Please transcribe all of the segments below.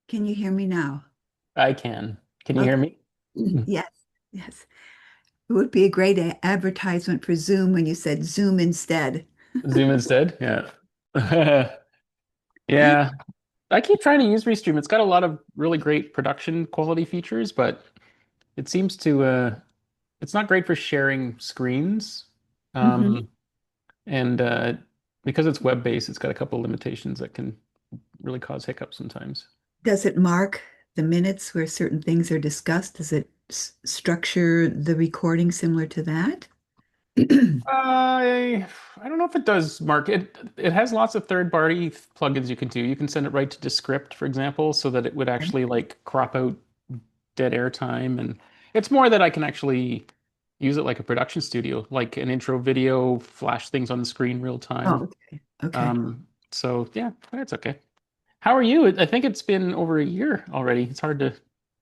Can you hear me now? I can. Can you Okay. hear me? Yes, yes. It would be a great advertisement for Zoom when you said Zoom instead. Zoom instead? Yeah. Yeah. I keep trying to use Restream. It's got a lot of really great production quality features, but it seems to it's not great for sharing screens. hmm Um and because it's web-based, it's got a couple of limitations that can really cause hiccups sometimes. Does it mark the minutes where certain things are discussed? Does it structure the recording similar to that? I don't know if it does mark it. It has lots of third-party plugins you can do. You can send it right to Descript, for example, so that it would actually like crop out dead air time, and it's more that I can actually use it like a production studio, like an intro video, flash things on the screen real time. Oh, okay. Okay. So yeah, it's okay. How are you? I think it's been over a year already. It's hard to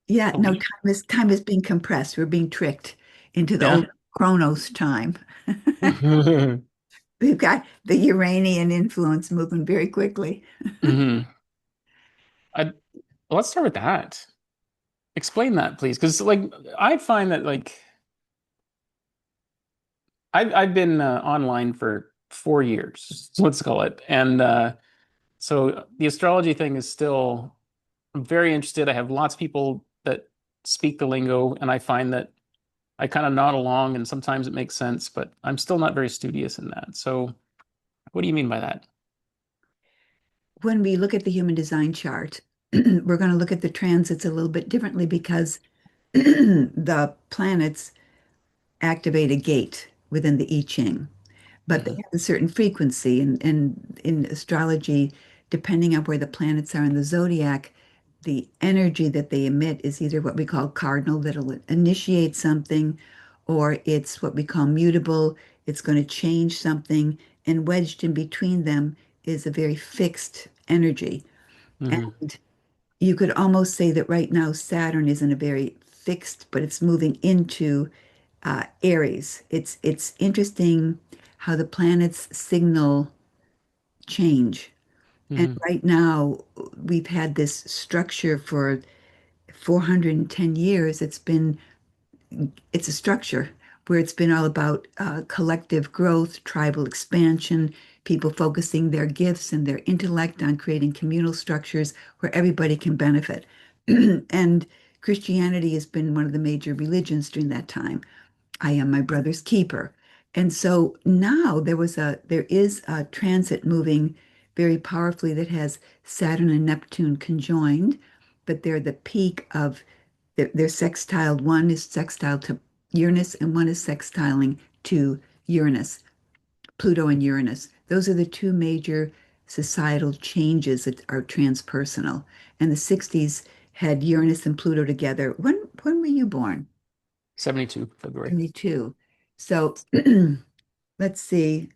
Yeah, no, believe. time is being compressed. We're being tricked into the Yeah. old Chronos time. We've got the Uranian influence moving very quickly. hmm I, let's start with that. Explain that, please, because like I find that like I've been online for 4 years, let's call it, and so the astrology thing is still. I'm very interested. I have lots of people that speak the lingo, and I find that I kind of nod along, and sometimes it makes sense, but I'm still not very studious in that. So, what do you mean by that? When we look at the human design chart, we're going to look at the transits a little bit differently because the planets activate a gate within the I Ching, but they hmm have a certain frequency. And in astrology, depending on where the planets are in the zodiac, the energy that they emit is either what we call cardinal, that'll initiate something, or it's what we call mutable, it's going to change something. And wedged in between them is a very fixed energy. hmm And you could almost say that right now Saturn isn't a very fixed, but it's moving into Aries. It's interesting how the planets signal change. And hmm right now we've had this structure for 410 years. It's a structure where it's been all about collective growth, tribal expansion, people focusing their gifts and their intellect on creating communal structures where everybody can benefit. And Christianity has been one of the major religions during that time. I am my brother's keeper. And so now there is a transit moving very powerfully that has Saturn and Neptune conjoined, but they're the peak of they're sextiled. One is sextile to Uranus and one is sextiling to Uranus, Pluto and Uranus. Those are the two major societal changes that are transpersonal. And the 60s had Uranus and Pluto together. When were you born? 72 February. 72. So let's see.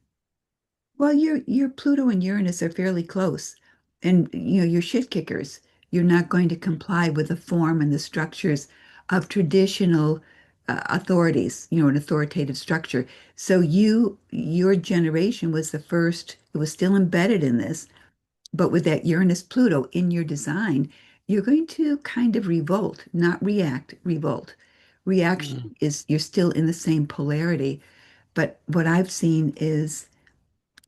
Well, your Pluto and Uranus are fairly close. And you're shit kickers. You're not going to comply with the form and the structures of traditional authorities, an authoritative structure. So your generation was the first, it was still embedded in this, but with that Uranus Pluto in your design, you're going to kind of revolt, not react, revolt. Reaction Mm. is you're still in the same polarity. But what I've seen is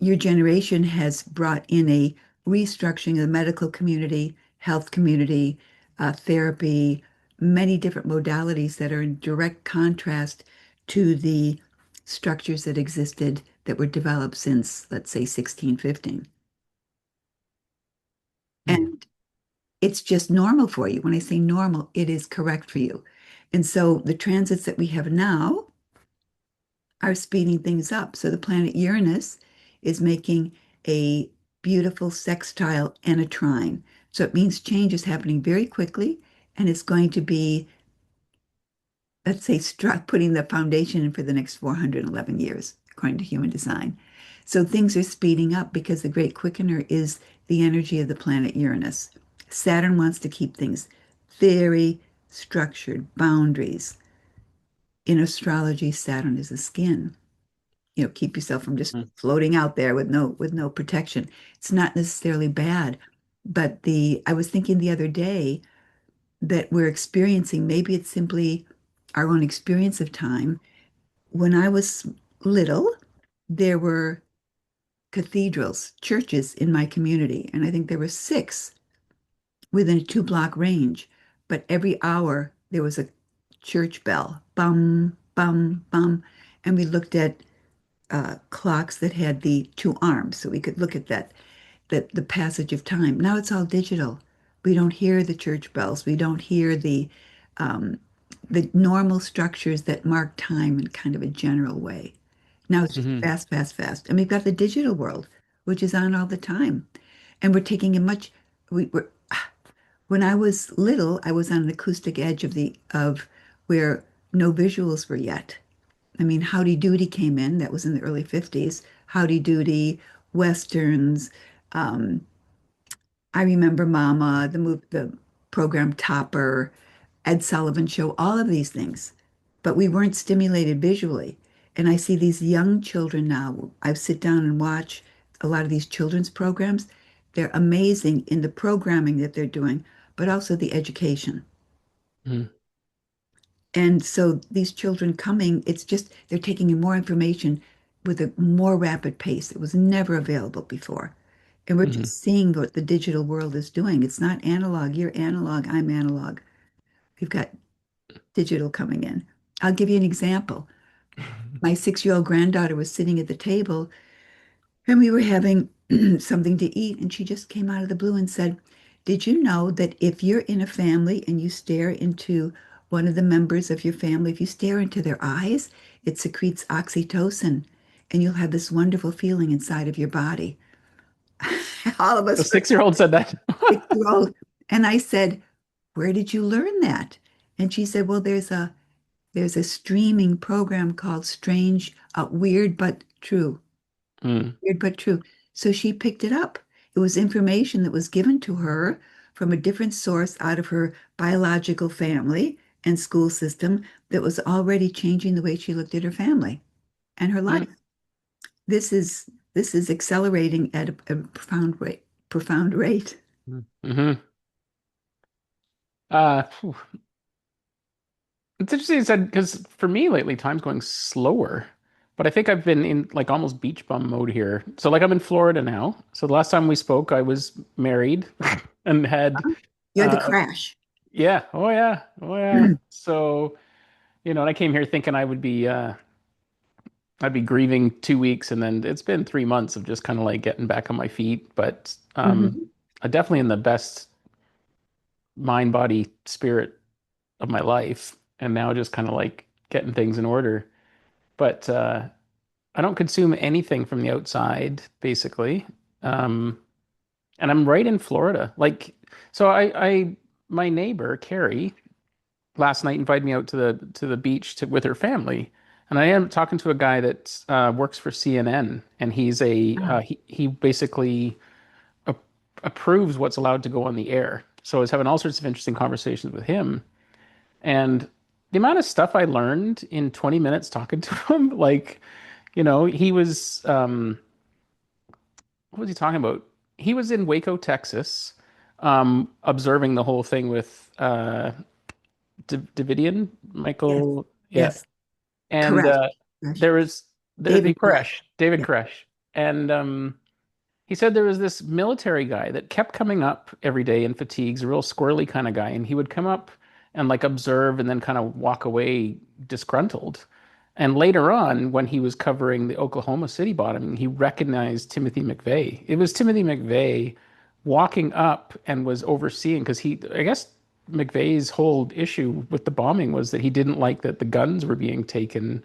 your generation has brought in a restructuring of the medical community, health community, therapy, many different modalities that are in direct contrast to the structures that existed that were developed since, let's say, 1615. Mm. And it's just normal for you. When I say normal, it is correct for you. And so the transits that we have now are speeding things up. So the planet Uranus is making a beautiful sextile and a trine. So it means change is happening very quickly, and it's going to be, let's say, putting the foundation in for the next 411 years, according to human design. So things are speeding up because the great quickener is the energy of the planet Uranus. Saturn wants to keep things very structured, boundaries. In astrology, Saturn is the skin. Keep yourself from just Mm. floating out there with no protection. It's not necessarily bad, But the I was thinking the other day that we're experiencing, maybe it's simply our own experience of time. When I was little, there were cathedrals, churches in my community, and I think there were six within a 2 block range. But every hour there was a church bell, bum, bum, bum. And we looked at clocks that had the two arms, so we could look at that the passage of time. Now it's all digital. We don't hear the church bells. We don't hear um, the normal structures that mark time in kind of a general way. Now it's just Hmm. fast, fast, fast. And we've got the digital world, which is on all the time. And we're taking a much, we're, when I was little, I was on an acoustic edge of where no visuals were yet. I mean, Howdy Doody came in. That was in the early 50s. Howdy Doody, Westerns. Um, I remember Mama, the program Topper, Ed Sullivan Show, all of these things. But we weren't stimulated visually. And I see these young children now. I sit down and watch a lot of these children's programs. They're amazing in the programming that they're doing, but also the education. Hmm. And so these children coming, it's just they're taking in more information with a more rapid pace that was never available before. And we're Hmm. just seeing what the digital world is doing. It's not analog. You're analog. I'm analog. We've got digital coming in. I'll give you an example. My 6-year-old granddaughter was sitting at the table and we were having something to eat. And she just came out of the blue and said, "Did you know that if you're in a family and you stare into one of the members of your family, if you stare into their eyes, it secretes oxytocin and you'll have this wonderful feeling inside of your body?" All of A us were 6-year-old said that. 6-year-old. And I said, "Where did you learn that?" And she said, "Well, there's a streaming program called Strange, Weird but True." Mm, Weird but true. So she picked it up. It was information that was given to her from a different source out of her biological family and school system that was already changing the way she looked at her family and her life. mm, This is accelerating at a profound rate, profound rate. mm, hmm. Phew. It's interesting you said because for me lately, time's going slower. But I think I've been in like almost beach bum mode here. So like I'm in Florida now. So the last time we spoke, I was married and had You had the uh crash. yeah, oh yeah, oh yeah. So, and I came here thinking I'd be grieving 2 weeks, and then it's been 3 months of just kind of like getting back on my feet. But Mhm. I'm definitely in the best mind, body, spirit of my life, and now just kind of like getting things in order. But I don't consume anything from the outside, basically. Um, and I'm right in Florida. So my neighbor, Carrie, last night invited me out to the beach with her family. And I am talking to a guy that works for CNN, and Wow. he basically a approves what's allowed to go on the air. So I was having all sorts of interesting conversations with him. And the amount of stuff I learned in 20 minutes talking to him, like, he was, what was he talking about? He was in Waco, Texas, observing the whole thing with Davidian, Yes. Michael, yeah. Yes. And Correct. Koresh. there was the David Koresh. Koresh, David Yeah. Koresh. And he said there was this military guy that kept coming up every day in fatigues, a real squirrely kind of guy, and he would come up and like observe and then kind of walk away disgruntled. And later on, when he was covering the Oklahoma City bombing, he recognized Timothy McVeigh. It was Timothy McVeigh walking up and was overseeing because I guess McVeigh's whole issue with the bombing was that he didn't like that the guns were being taken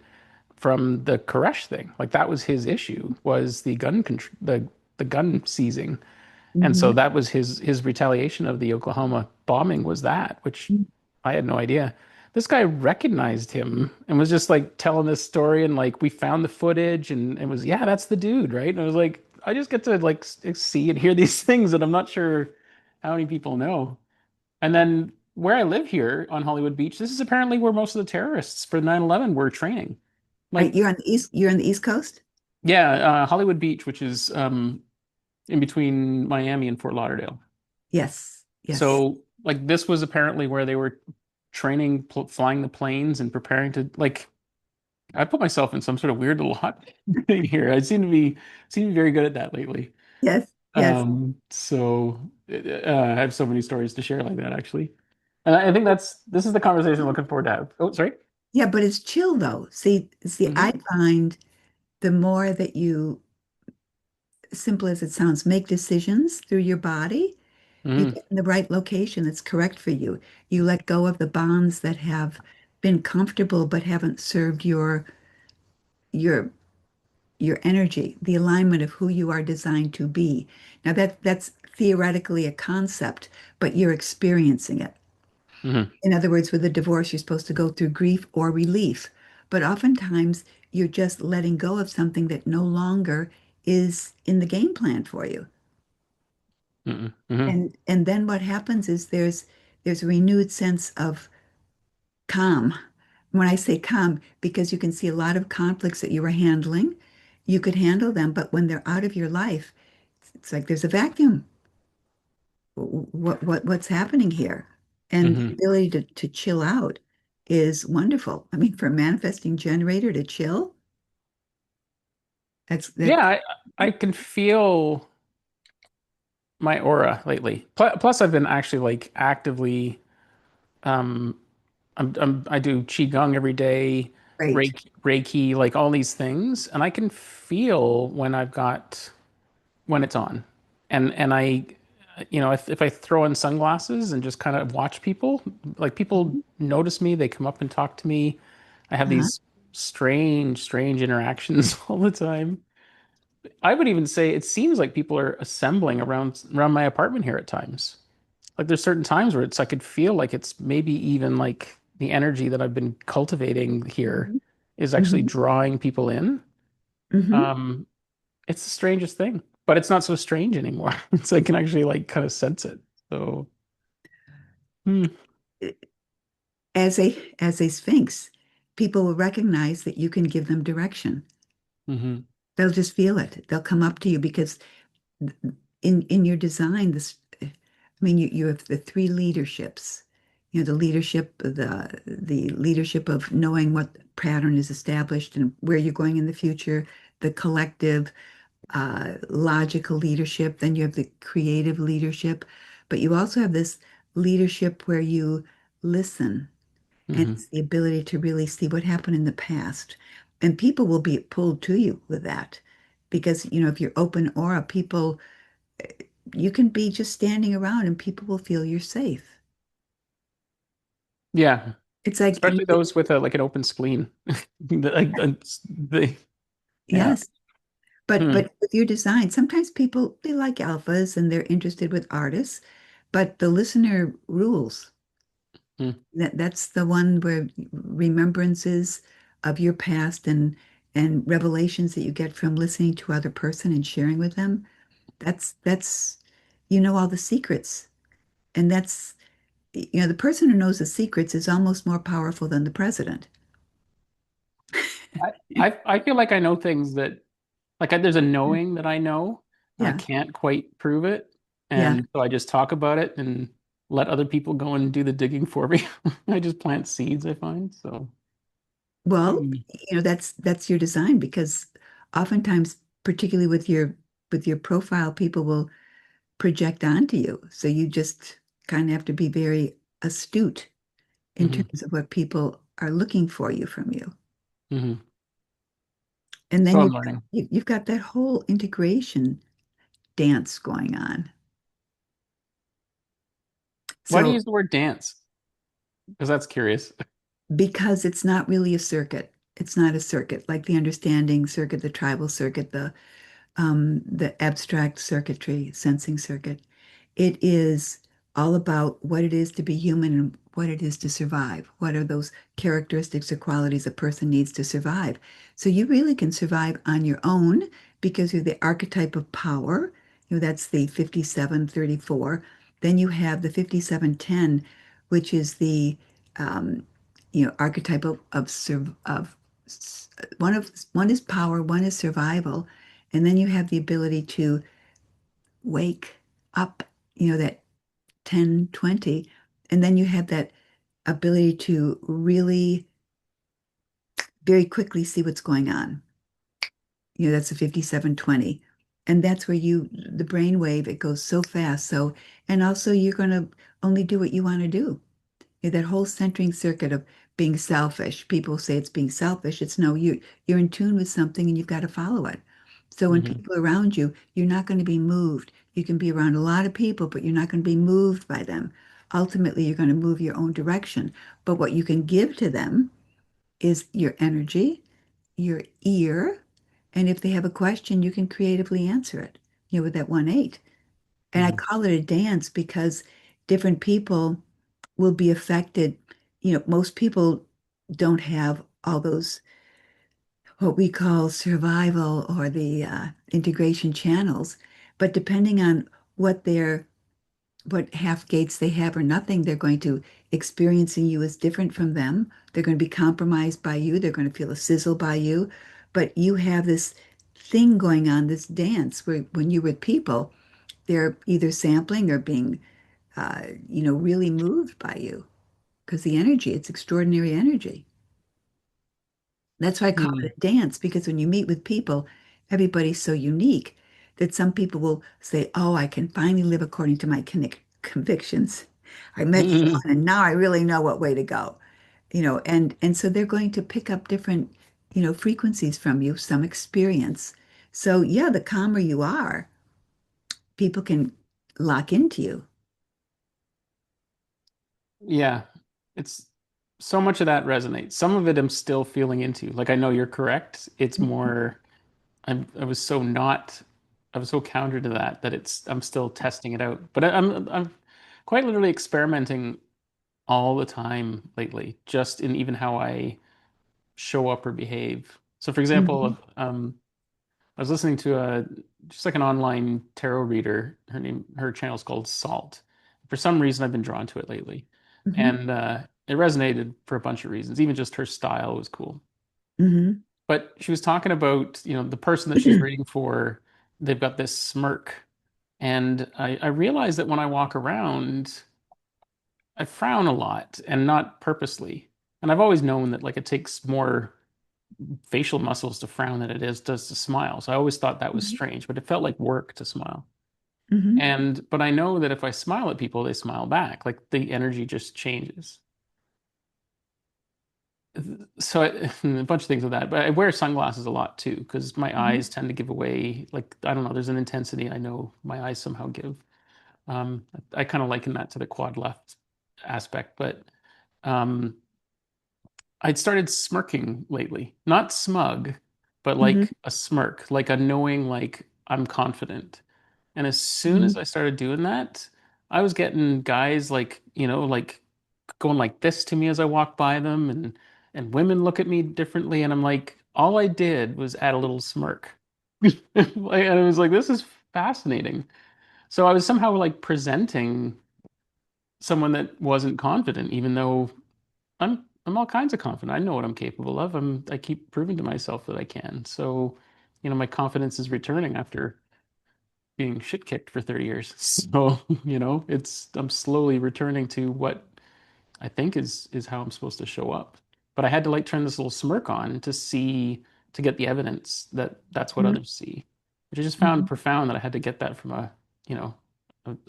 from the Koresh thing. Like that was his issue was the gun seizing. And so Mhm. that was his retaliation of the Oklahoma bombing was that, which I had no idea. This guy recognized him and was just like telling this story and like we found the footage and it was yeah, that's the dude, right? And I was like I just get to like see and hear these things that I'm not sure how many people know. And then where I live here on Hollywood Beach, this is apparently where most of the terrorists for 9/11 were training. Like You're on the East Coast? yeah, Hollywood Beach, which is in between Miami and Fort Lauderdale. Yes. Yes. So like this was apparently where they were training flying the planes and preparing to like I put myself in some sort of weird little hot thing here. I seem to be very good at that lately. Yes. Yes. I have so many stories to share like that actually. And I think this is the conversation I'm looking forward to have. Oh, sorry. Yeah, but it's chill though. See, I Hmm. find the more that you, simple as it sounds, make decisions through your body, you Hmm. get in the right location that's correct for you. You let go of the bonds that have been comfortable but haven't served your your energy, the alignment of who you are designed to be. Now that's theoretically a concept, but you're experiencing it. Hmm. In other words, with a divorce, you're supposed to go through grief or relief, but oftentimes you're just letting go of something that no longer is in the game plan for you. Hmm. Hmm. And then what happens is there's a renewed sense of calm. When I say calm, because you can see a lot of conflicts that you were handling, you could handle them, but when they're out of your life, it's like there's a vacuum. What's happening here? And the Hmm. ability to chill out is wonderful. I mean, for a manifesting generator to chill, that Yeah, I can feel my aura lately. Plus, I've been actually like actively um I do qigong every day, great. Reiki, like all these things, and I can feel when it's on. And I, if I throw in sunglasses and just kind of watch people, like people notice me, they come up and talk to me. I have Uh-huh. these strange interactions all the time. I would even say it seems like people are assembling around my apartment here at times. Like there's certain times where it's I could feel like it's maybe even like the energy that I've been cultivating here is actually Hmm. drawing people in. Hmm. Um, it's the strangest thing, but it's not so strange anymore. It's I can actually like kind of sense it. So, hmm. As a sphinx, people will recognize that you can give them direction. Hmm. They'll just feel it. They'll come up to you because in your design, this, I mean, you have the three leaderships. You know, the leadership of knowing what pattern is established and where you're going in the future, the collective, logical leadership. Then you have the creative leadership, but you also have this leadership where you listen, and Hmm. it's the ability to really see what happened in the past. And people will be pulled to you with that because, if you're open aura, people, you can be just standing around and people will feel you're safe. Yeah, It's like, especially those with a like an open spleen. Like yeah. yes, but Hmm. with your design, sometimes people they like alphas and they're interested with artists, but the listener rules. Hmm. That's the one where remembrances of your past and revelations that you get from listening to other person and sharing with them. That's all the secrets. And that's the person who knows the secrets is almost more powerful than the president. I feel like I know things that like there's a knowing that I know and I Yeah. can't quite prove it. Yeah. And so I just talk about it and let other people go and do the digging for me. I just plant seeds, I find. So, Well, hmm. that's your design because oftentimes, particularly with your profile, people will project onto you. So you just kind of have to be very astute in Hmm. terms of what people are looking for you from you. Hmm. And then So I'm you've learning. you've got that whole integration dance going on. Why do you So use the word dance? Because that's curious. because it's not really a circuit, it's not a circuit like the understanding circuit, the tribal circuit, the abstract circuitry, sensing circuit. It is all about what it is to be human and what it is to survive. What are those characteristics or qualities a person needs to survive? So you really can survive on your own because you're the archetype of power. That's the 5734. Then you have the 5710, which is the archetype of one is power, one is survival, and then you have the ability to wake up, that 10, 20, and then you have that ability to really very quickly see what's going on. That's a 5720. And that's where the brain wave, it goes so fast. So, and also you're going to only do what you want to do. That whole centering circuit of being selfish. People say it's being selfish. It's no, you're in tune with something and you've got to follow it. So when Hmm. people are around you, you're not going to be moved. You can be around a lot of people, but you're not going to be moved by them. Ultimately, you're going to move your own direction. But what you can give to them is your energy, your ear, and if they have a question, you can creatively answer it, with that 1/8. And I Hmm. call it a dance because different people will be affected. Most people don't have all those, what we call survival or the integration channels, but depending on what half gates they have or nothing, they're going to experiencing you as different from them. They're going to be compromised by you. They're going to feel a sizzle by you. But you have this thing going on, this dance where when you're with people, they're either sampling or being, really moved by you because the energy, it's extraordinary energy. That's why I call Hmm. it a dance, because when you meet with people, everybody's so unique that some people will say, "Oh, I can finally live according to my convictions. I met Hmm. someone and now I really know what way to go." And so they're going to pick up different, frequencies from you, some experience. So yeah, the calmer you are, people can lock into you. Yeah, it's so much of that resonates. Some of it I'm still feeling into. Like I know you're correct. It's more I was so not I was so counter to that that I'm still testing it out. But I'm quite literally experimenting all the time lately, just in even how I show up or behave. So for Mhm. example, I was listening to a just like an online tarot reader. Her channel's called Salt. For some reason, I've been drawn to it lately, Mhm. and it resonated for a bunch of reasons. Even just her style was cool. Mhm. But she was talking about, the person that she's reading for, they've got this smirk, and I realize that when I walk around, I frown a lot, and not purposely. And I've always known that like it takes more facial muscles to frown than it does to smile. So I always thought that was Mhm. strange, but it felt like work to smile. Mhm. But I know that if I smile at people, they smile back. Like the energy just changes. So a bunch of things with that. But I wear sunglasses a lot too, because my Mhm. eyes tend to give away, like, I don't know, there's an intensity I know my eyes somehow give. I kind of liken that to the quad left aspect, but um, I'd started smirking lately. Not smug, but Mhm. like a smirk, like a knowing, like I'm confident. And as soon as Mhm. I started doing that, I was getting guys like, like going like this to me as I walk by them, and women look at me differently, and I'm like, all I did was add a little smirk. And it was like, this is fascinating. So I was somehow like presenting someone that wasn't confident, even though I'm all kinds of confident. I know what I'm capable of. I keep proving to myself that I can. So, my confidence is returning after being shit kicked for 30 years. So, I'm slowly returning to what I think is how I'm supposed to show up. But I had to like turn this little smirk on to get the evidence that that's what Mhm. others see, which I just found Mhm. profound that I had to get that from a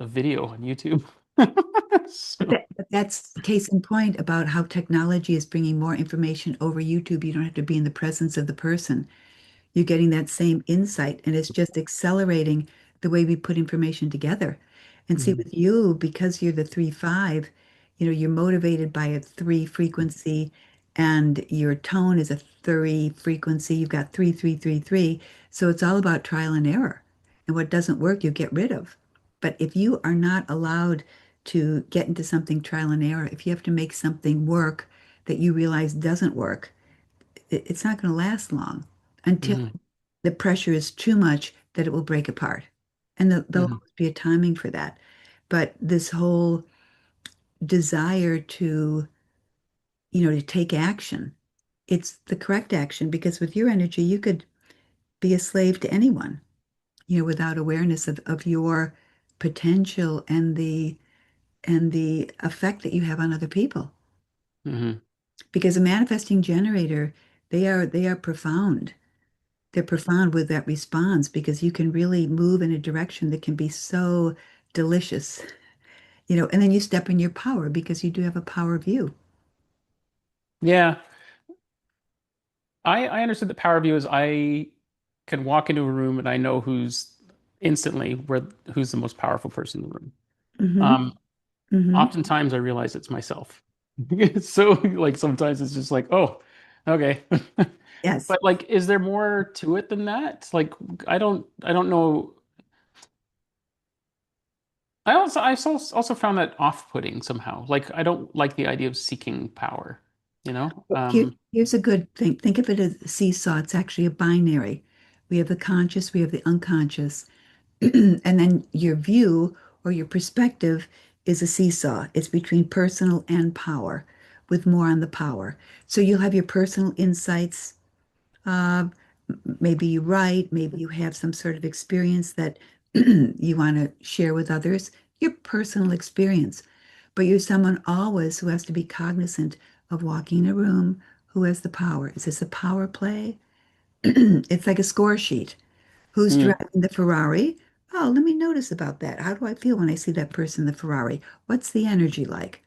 video on YouTube. But So, that's case in point about how technology is bringing more information over YouTube. You don't have to be in the presence of the person. You're getting that same insight, and it's just accelerating the way we put information together. And see, mhm, with you, because you're the 3/5, you're motivated by a 3 frequency, and your tone is a 3 frequency. You've got 3, 3, 3, 3. So it's all about trial and error. And what doesn't work, you get rid of. But if you are not allowed to get into something trial and error, if you have to make something work that you realize doesn't work, it's not going to last long until mhm, the pressure is too much that it will break apart. And there'll mhm, always be a timing for that. But this whole desire to take action, it's the correct action because with your energy, you could be a slave to anyone, without awareness of your potential and the and the effect that you have on other people. Hmm. Because a manifesting generator, they are profound. They're profound with that response because you can really move in a direction that can be so delicious, and then you step in your power because you do have a power view. Yeah. I understood the power view is I can walk into a room and I know who's the most powerful person in the room. Hmm. Um, Hmm. Oftentimes I realize it's myself. So like sometimes it's just like, oh, okay. Yes. But like, is there more to it than that? Like, I don't know. I also found that off-putting somehow. Like, I don't like the idea of seeking power, you know? Here's a good thing. Think of it as a seesaw. It's actually a binary. We have the conscious, we have the unconscious. And then your view or your perspective is a seesaw. It's between personal and power, with more on the power. So you'll have your personal insights. Uh, Maybe you write, maybe you have some sort of experience that you want to share with others, your personal experience. But you're someone always who has to be cognizant of walking in a room, who has the power. Is this a power play? It's like a score sheet. Who's Mm, driving the Ferrari? Oh, let me notice about that. How do I feel when I see that person in the Ferrari? What's the energy like?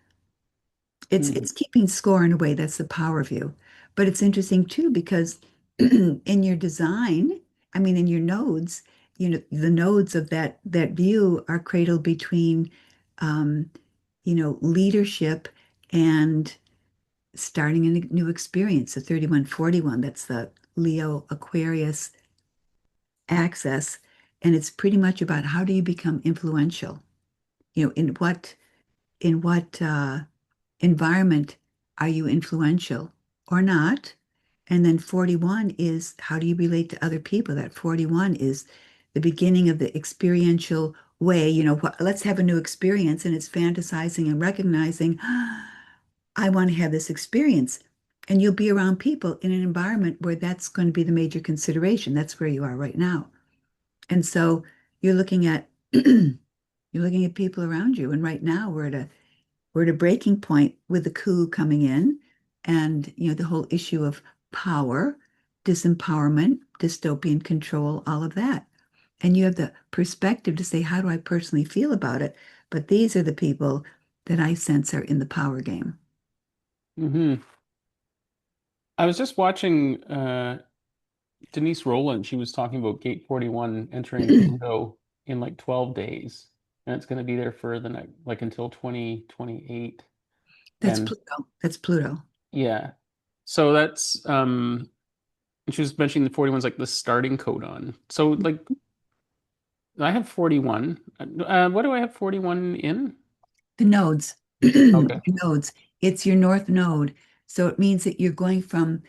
It's mm, keeping score in a way. That's the power view. But it's interesting too because in your design, I mean in your nodes, the nodes of that view are cradled between um, leadership and starting a new experience. The 3141, that's the Leo Aquarius access. And it's pretty much about how do you become influential? In what environment are you influential or not? And then 41 is how do you relate to other people? That 41 is the beginning of the experiential way. Let's have a new experience. And it's fantasizing and recognizing, I want to have this experience. And you'll be around people in an environment where that's going to be the major consideration. That's where you are right now. And so you're looking at you're looking at people around you. And right now we're at a breaking point with the coup coming in and the whole issue of power, disempowerment, dystopian control, all of that. And you have the perspective to say, how do I personally feel about it? But these are the people that I sense are in the power game. hmm. I was just watching Denise Rowland. She was talking about Gate 41 entering Pluto in like 12 days. And it's going to be there for the next, like until 2028. That's And Pluto. That's Pluto. yeah. So and she was mentioning the 41 is like the starting codon. So like I have 41. What do I have 41 in? The nodes, Okay. your nodes. It's your north node. So it means that you're going from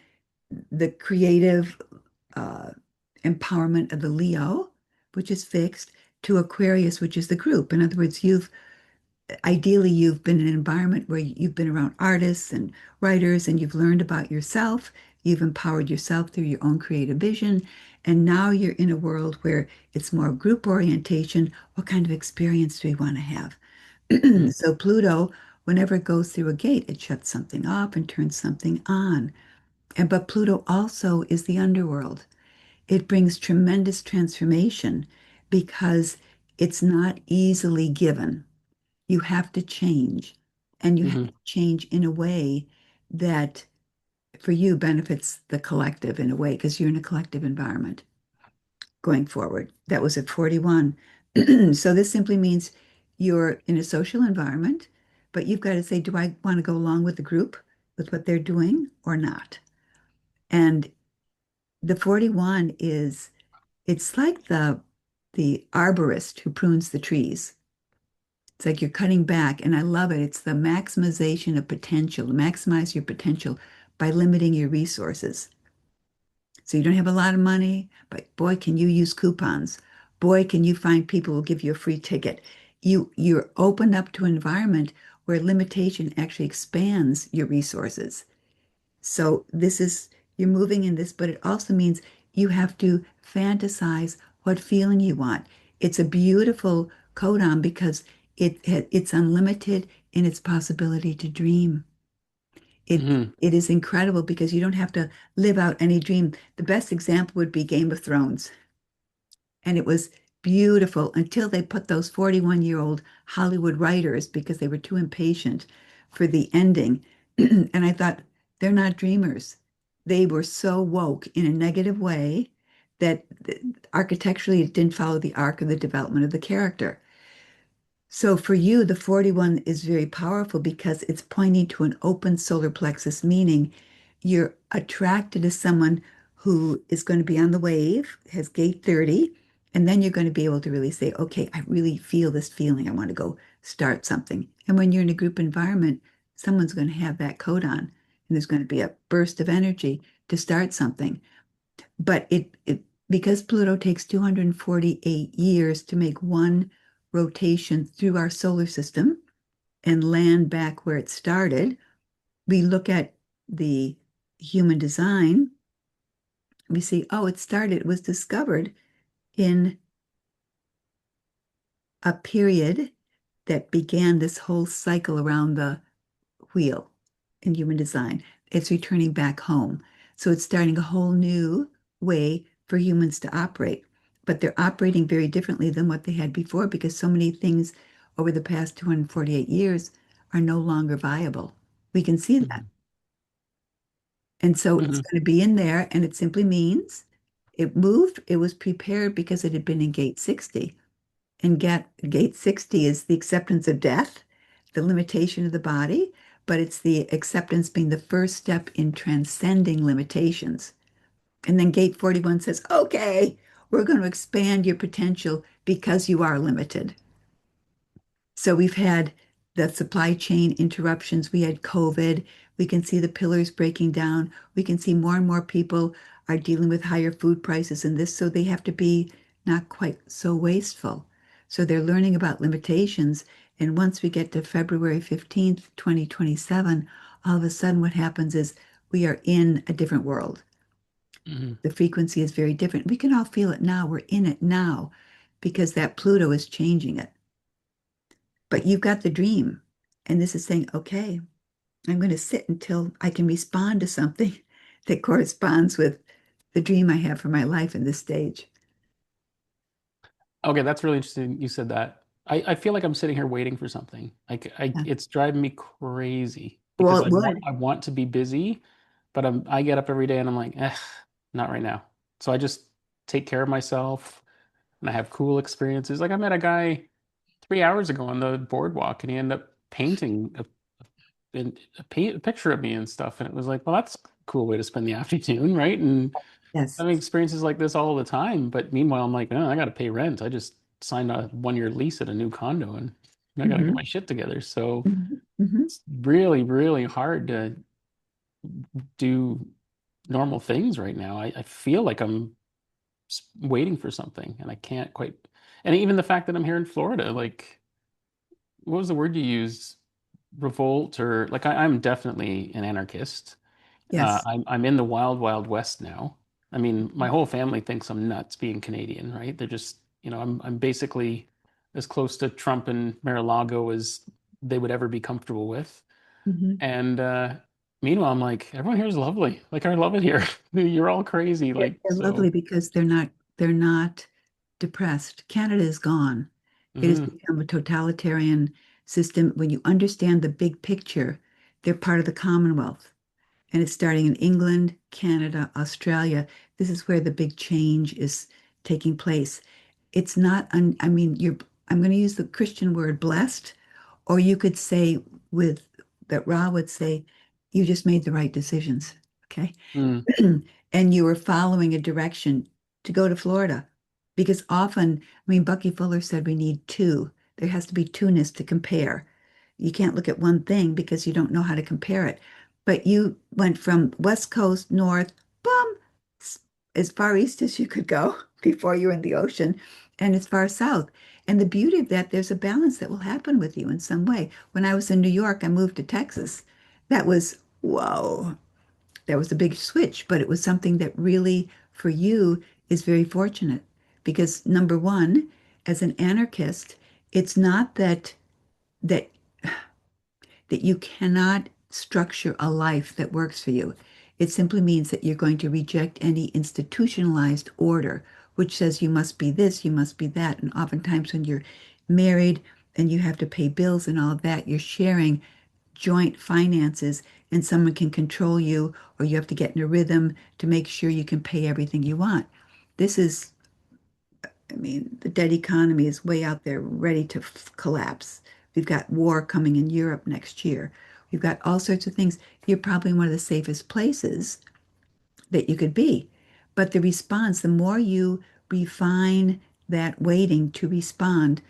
the creative uh, empowerment of the Leo, which is fixed, to Aquarius, which is the group. In other words, you've been in an environment where you've been around artists and writers and you've learned about yourself. You've empowered yourself through your own creative vision. And now you're in a world where it's more group orientation. What kind of experience do we want to have? Mm, So Pluto, whenever it goes through a gate, it shuts something off and turns something on. But Pluto also is the underworld. It brings tremendous transformation because it's not easily given. You have to change, and you have hmm. to change in a way that for you benefits the collective in a way because you're in a collective environment going forward. That was at 41. So this simply means you're in a social environment, but you've got to say, do I want to go along with the group with what they're doing or not? And the 41 is it's like the arborist who prunes the trees. It's like you're cutting back, and I love it. It's the maximization of potential, to maximize your potential by limiting your resources. So you don't have a lot of money, but boy, can you use coupons. Boy, can you find people who will give you a free ticket. You're open up to an environment where limitation actually expands your resources. So you're moving in this, but it also means you have to fantasize what feeling you want. It's a beautiful codon because It's unlimited in its possibility to dream. It Hmm. it is incredible because you don't have to live out any dream. The best example would be Game of Thrones. And it was beautiful until they put those 41-year-old Hollywood writers because they were too impatient for the ending. And I thought, they're not dreamers. They were so woke in a negative way that architecturally it didn't follow the arc of the development of the character. So for you, the 41 is very powerful because it's pointing to an open solar plexus, meaning you're attracted to someone who is going to be on the wave, has gate 30, and then you're going to be able to really say, okay, I really feel this feeling. I want to go start something. And when you're in a group environment, someone's going to have that coat on, and there's going to be a burst of energy to start something. But it because Pluto takes 248 years to make one rotation through our solar system and land back where it started, we look at the human design, we see, oh, it was discovered in a period that began this whole cycle around the wheel in human design. It's returning back home. So it's starting a whole new way for humans to operate. But they're operating very differently than what they had before because so many things over the past 248 years are no longer viable. We can see that. Hmm. And so it's Hmm. going to be in there, and it simply means it moved, it was prepared because it had been in gate 60. And gate 60 is the acceptance of death, the limitation of the body, but it's the acceptance being the first step in transcending limitations. And then gate 41 says, okay, we're going to expand your potential because you are limited. So we've had the supply chain interruptions. We had COVID. We can see the pillars breaking down. We can see more and more people are dealing with higher food prices and this, so they have to be not quite so wasteful. So they're learning about limitations. And once we get to February 15th, 2027, all of a sudden what happens is we are in a different world. Hmm. The frequency is very different. We can all feel it now. We're in it now because that Pluto is changing it. But you've got the dream. And this is saying, okay, I'm going to sit until I can respond to something that corresponds with the dream I have for my life in this stage. Okay, that's really interesting. You said that. I feel like I'm sitting here waiting for something. Yeah. It's driving me crazy Well, because it would. I want to be busy, but I get up every day and I'm like, not right now. So I just take care of myself and I have cool experiences. Like I met a guy 3 hours ago on the boardwalk and he ended up painting a picture of me and stuff. And it was like, well, that's a cool way to spend the afternoon, right? And Yes. having experiences like this all the time. But meanwhile, I'm like, oh, I got to pay rent. I just signed a 1 year lease at a new condo and I got to get Hmm. my shit together. So Hmm. Hmm. it's really, really hard to do normal things right now. I feel like I'm waiting for something and I can't quite. And even the fact that I'm here in Florida, like, what was the word you used? Revolt or like I'm definitely an anarchist. Yes. I'm in the wild, wild west now. I mean, my whole family thinks I'm nuts being Canadian, right? They're just, I'm basically as close to Trump and Mar-a-Lago as they would ever be comfortable with. Hmm. And meanwhile, I'm like, everyone here is lovely. Like I love it here. You're all crazy. Like They're lovely so. because they're not depressed. Canada is gone. It has Mhm. become a totalitarian system. When you understand the big picture, they're part of the Commonwealth. And it's starting in England, Canada, Australia. This is where the big change is taking place. It's not, I mean, I'm going to use the Christian word blessed, or you could say with that Ra would say, you just made the right decisions. Okay. Mm. And you were following a direction to go to Florida. Because often, I mean, Bucky Fuller said we need two. There has to be two-ness to compare. You can't look at one thing because you don't know how to compare it. But you went from West Coast, North, boom, as far east as you could go before you're in the ocean, and as far south. And the beauty of that, there's a balance that will happen with you in some way. When I was in New York, I moved to Texas. That was, whoa, that was a big switch, but it was something that really, for you, is very fortunate. Because number one, as an anarchist, it's not that that that you cannot structure a life that works for you. It simply means that you're going to reject any institutionalized order, which says you must be this, you must be that. And oftentimes, when you're married and you have to pay bills and all of that, you're sharing joint finances and someone can control you, or you have to get in a rhythm to make sure you can pay everything you want. This is, I mean, the dead economy is way out there ready to collapse. We've got war coming in Europe next year. We've got all sorts of things. You're probably one of the safest places that you could be. But the response, the more you refine that waiting to respond,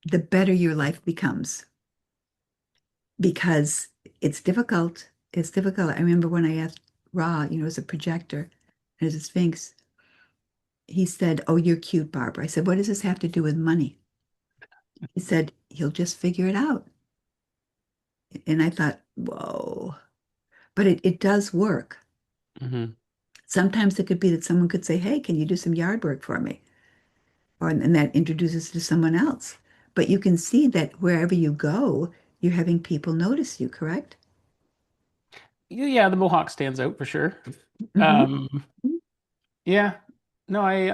the better your life becomes because it's difficult. It's difficult. I remember when I asked Ra, as a projector, as a Sphinx, he said, "Oh, you're cute, Barbara." I said, "What does this have to do with money?" He said, "He'll just figure it out." And I thought, whoa. But it does work. Hmm. Sometimes it could be that someone could say, "Hey, can you do some yard work for me?" Or and that introduces to someone else. But you can see that wherever you go, you're having people notice you, correct? Yeah, the Mohawk stands out for sure. Hmm. Um, yeah. No, I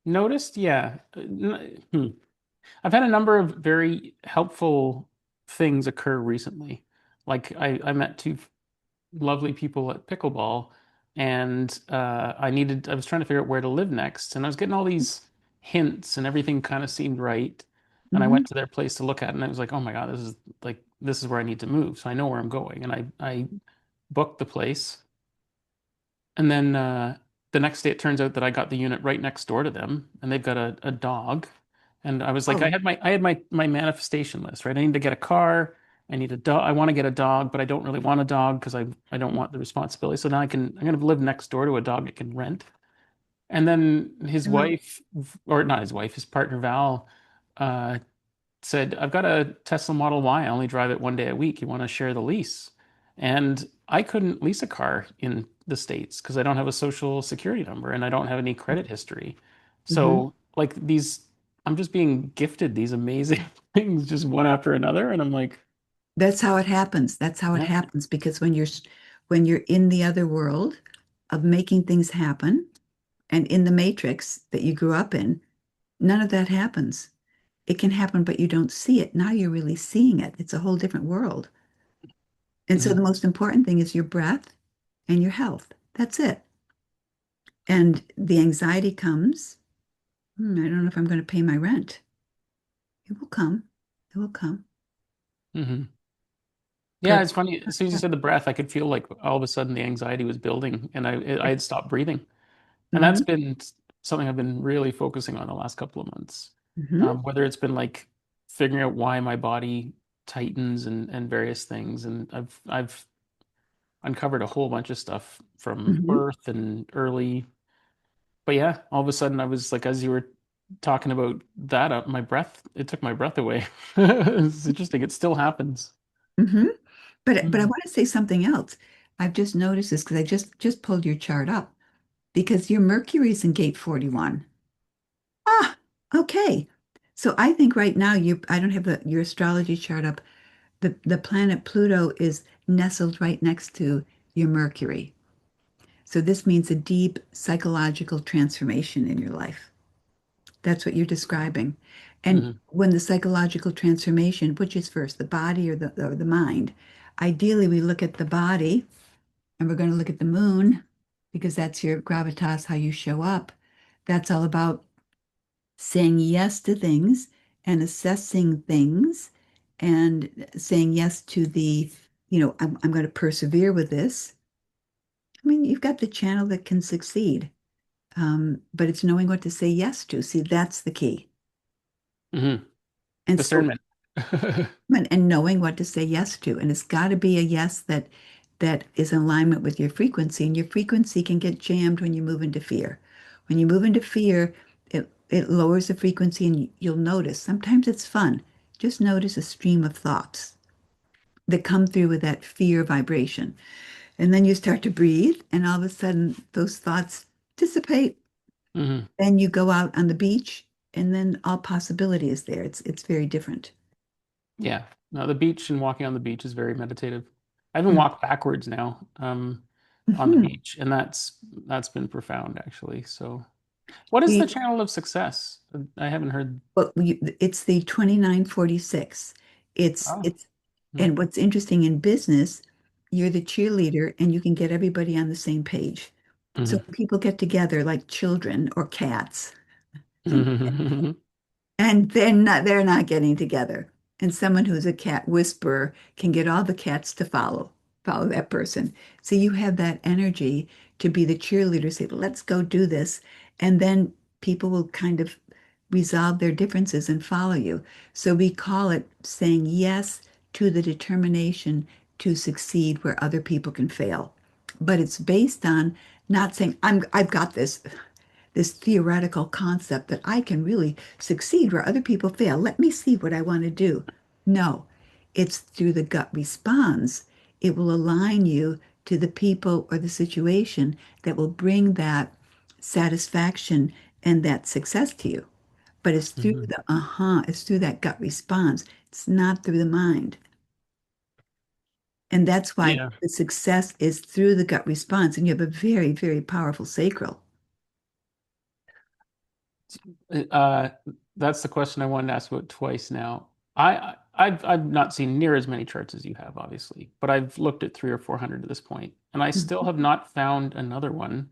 noticed, yeah. I've had a number of very helpful things occur recently. Like I met two lovely people at pickleball, and I was trying to figure out where to live next, and I was getting all these hints, and everything kind of seemed right. And I Hmm. went to their place to look at it, and I was like, oh my God, this is where I need to move. So I know where I'm going, and I booked the place. And then the next day, it turns out that I got the unit right next door to them, and they've got a dog. And I was like, Oh, I had my manifestation list, right? I need to get a car. I need a dog. I want to get a dog, but I don't really want a dog because I don't want the responsibility. So now I'm going to live next door to a dog I can rent. And then his I love, wife, or not his wife, his partner Val, uh, said, I've got a Tesla Model Y. I only drive it one day a week. You want to share the lease? And I couldn't lease a car in the States because I don't have a social security number and I don't have any credit history. hmm. So, like I'm just being gifted these amazing things just one after another. And I'm like, That's how it happens. That's how it yeah, happens because when you're in the other world of making things happen and in the matrix that you grew up in, none of that happens. It can happen, but you don't see it. Now you're really seeing it. It's a whole different world. And so mhm, the most important thing is your breath and your health. That's it. And the anxiety comes, I don't know if I'm going to pay my rent. It will come. It will come. mhm. Yeah, But it's funny. As soon as you said the breath, I could feel like all of a sudden the anxiety was building and I had stopped breathing. And that's hmm. been something I've been really focusing on the last couple of months. Hmm. Whether it's been like figuring out why my body tightens and various things. And I've uncovered a whole bunch of stuff from Hmm. birth and early. But yeah, all of a sudden I was like, as you were talking about that, my breath, it took my breath away. It's interesting. It still happens. Hmm. But I Mhm. want to say something else. I've just noticed this because I just pulled your chart up because your Mercury's in gate 41. Ah, okay. So I think right now I don't have your astrology chart up. The planet Pluto is nestled right next to your Mercury. So this means a deep psychological transformation in your life. That's what you're describing. And Mhm. when the psychological transformation, which is first, the body or the mind? Ideally, we look at the body and we're going to look at the moon because that's your gravitas, how you show up. That's all about saying yes to things and assessing things and saying yes to I'm going to persevere with this. I mean, you've got the channel that can succeed, but it's knowing what to say yes to. See, that's the key. Mhm. And so, Discernment. and knowing what to say yes to. And it's got to be a yes that is in alignment with your frequency. And your frequency can get jammed when you move into fear. When you move into fear, it lowers the frequency and you'll notice. Sometimes it's fun. Just notice a stream of thoughts that come through with that fear vibration. And then you start to breathe, and all of a sudden those thoughts dissipate. Hmm. Then you go out on the beach, and then all possibility is there. It's very different. Yeah. No, the beach and walking on the beach is very meditative. I even Mm. walk backwards now, on the Mhm. beach, and that's been profound actually. So, what is the We, channel of success? I haven't heard. it's the 2946. Oh. It's Hmm. and what's interesting in business, you're the cheerleader and you can get everybody on the same page. So Hmm. when people get together like children or cats, Hmm. and they're not getting together. And someone who's a cat whisperer can get all the cats to follow that person. So you have that energy to be the cheerleader, say, let's go do this. And then people will kind of resolve their differences and follow you. So we call it saying yes to the determination to succeed where other people can fail. But it's based on not saying, I've got this theoretical concept that I can really succeed where other people fail. Let me see what I want to do. No, it's through the gut response. It will align you to the people or the situation that will bring that satisfaction and that success to you. But it's through Hmm. it's through that gut response. It's not through the mind. And that's why Yeah. the success is through the gut response. And you have a very, very powerful sacral. Uh, that's the question I wanted to ask about twice now. I've not seen near as many charts as you have, obviously, but I've looked at 300 or 400 at this point, and I still have not found another one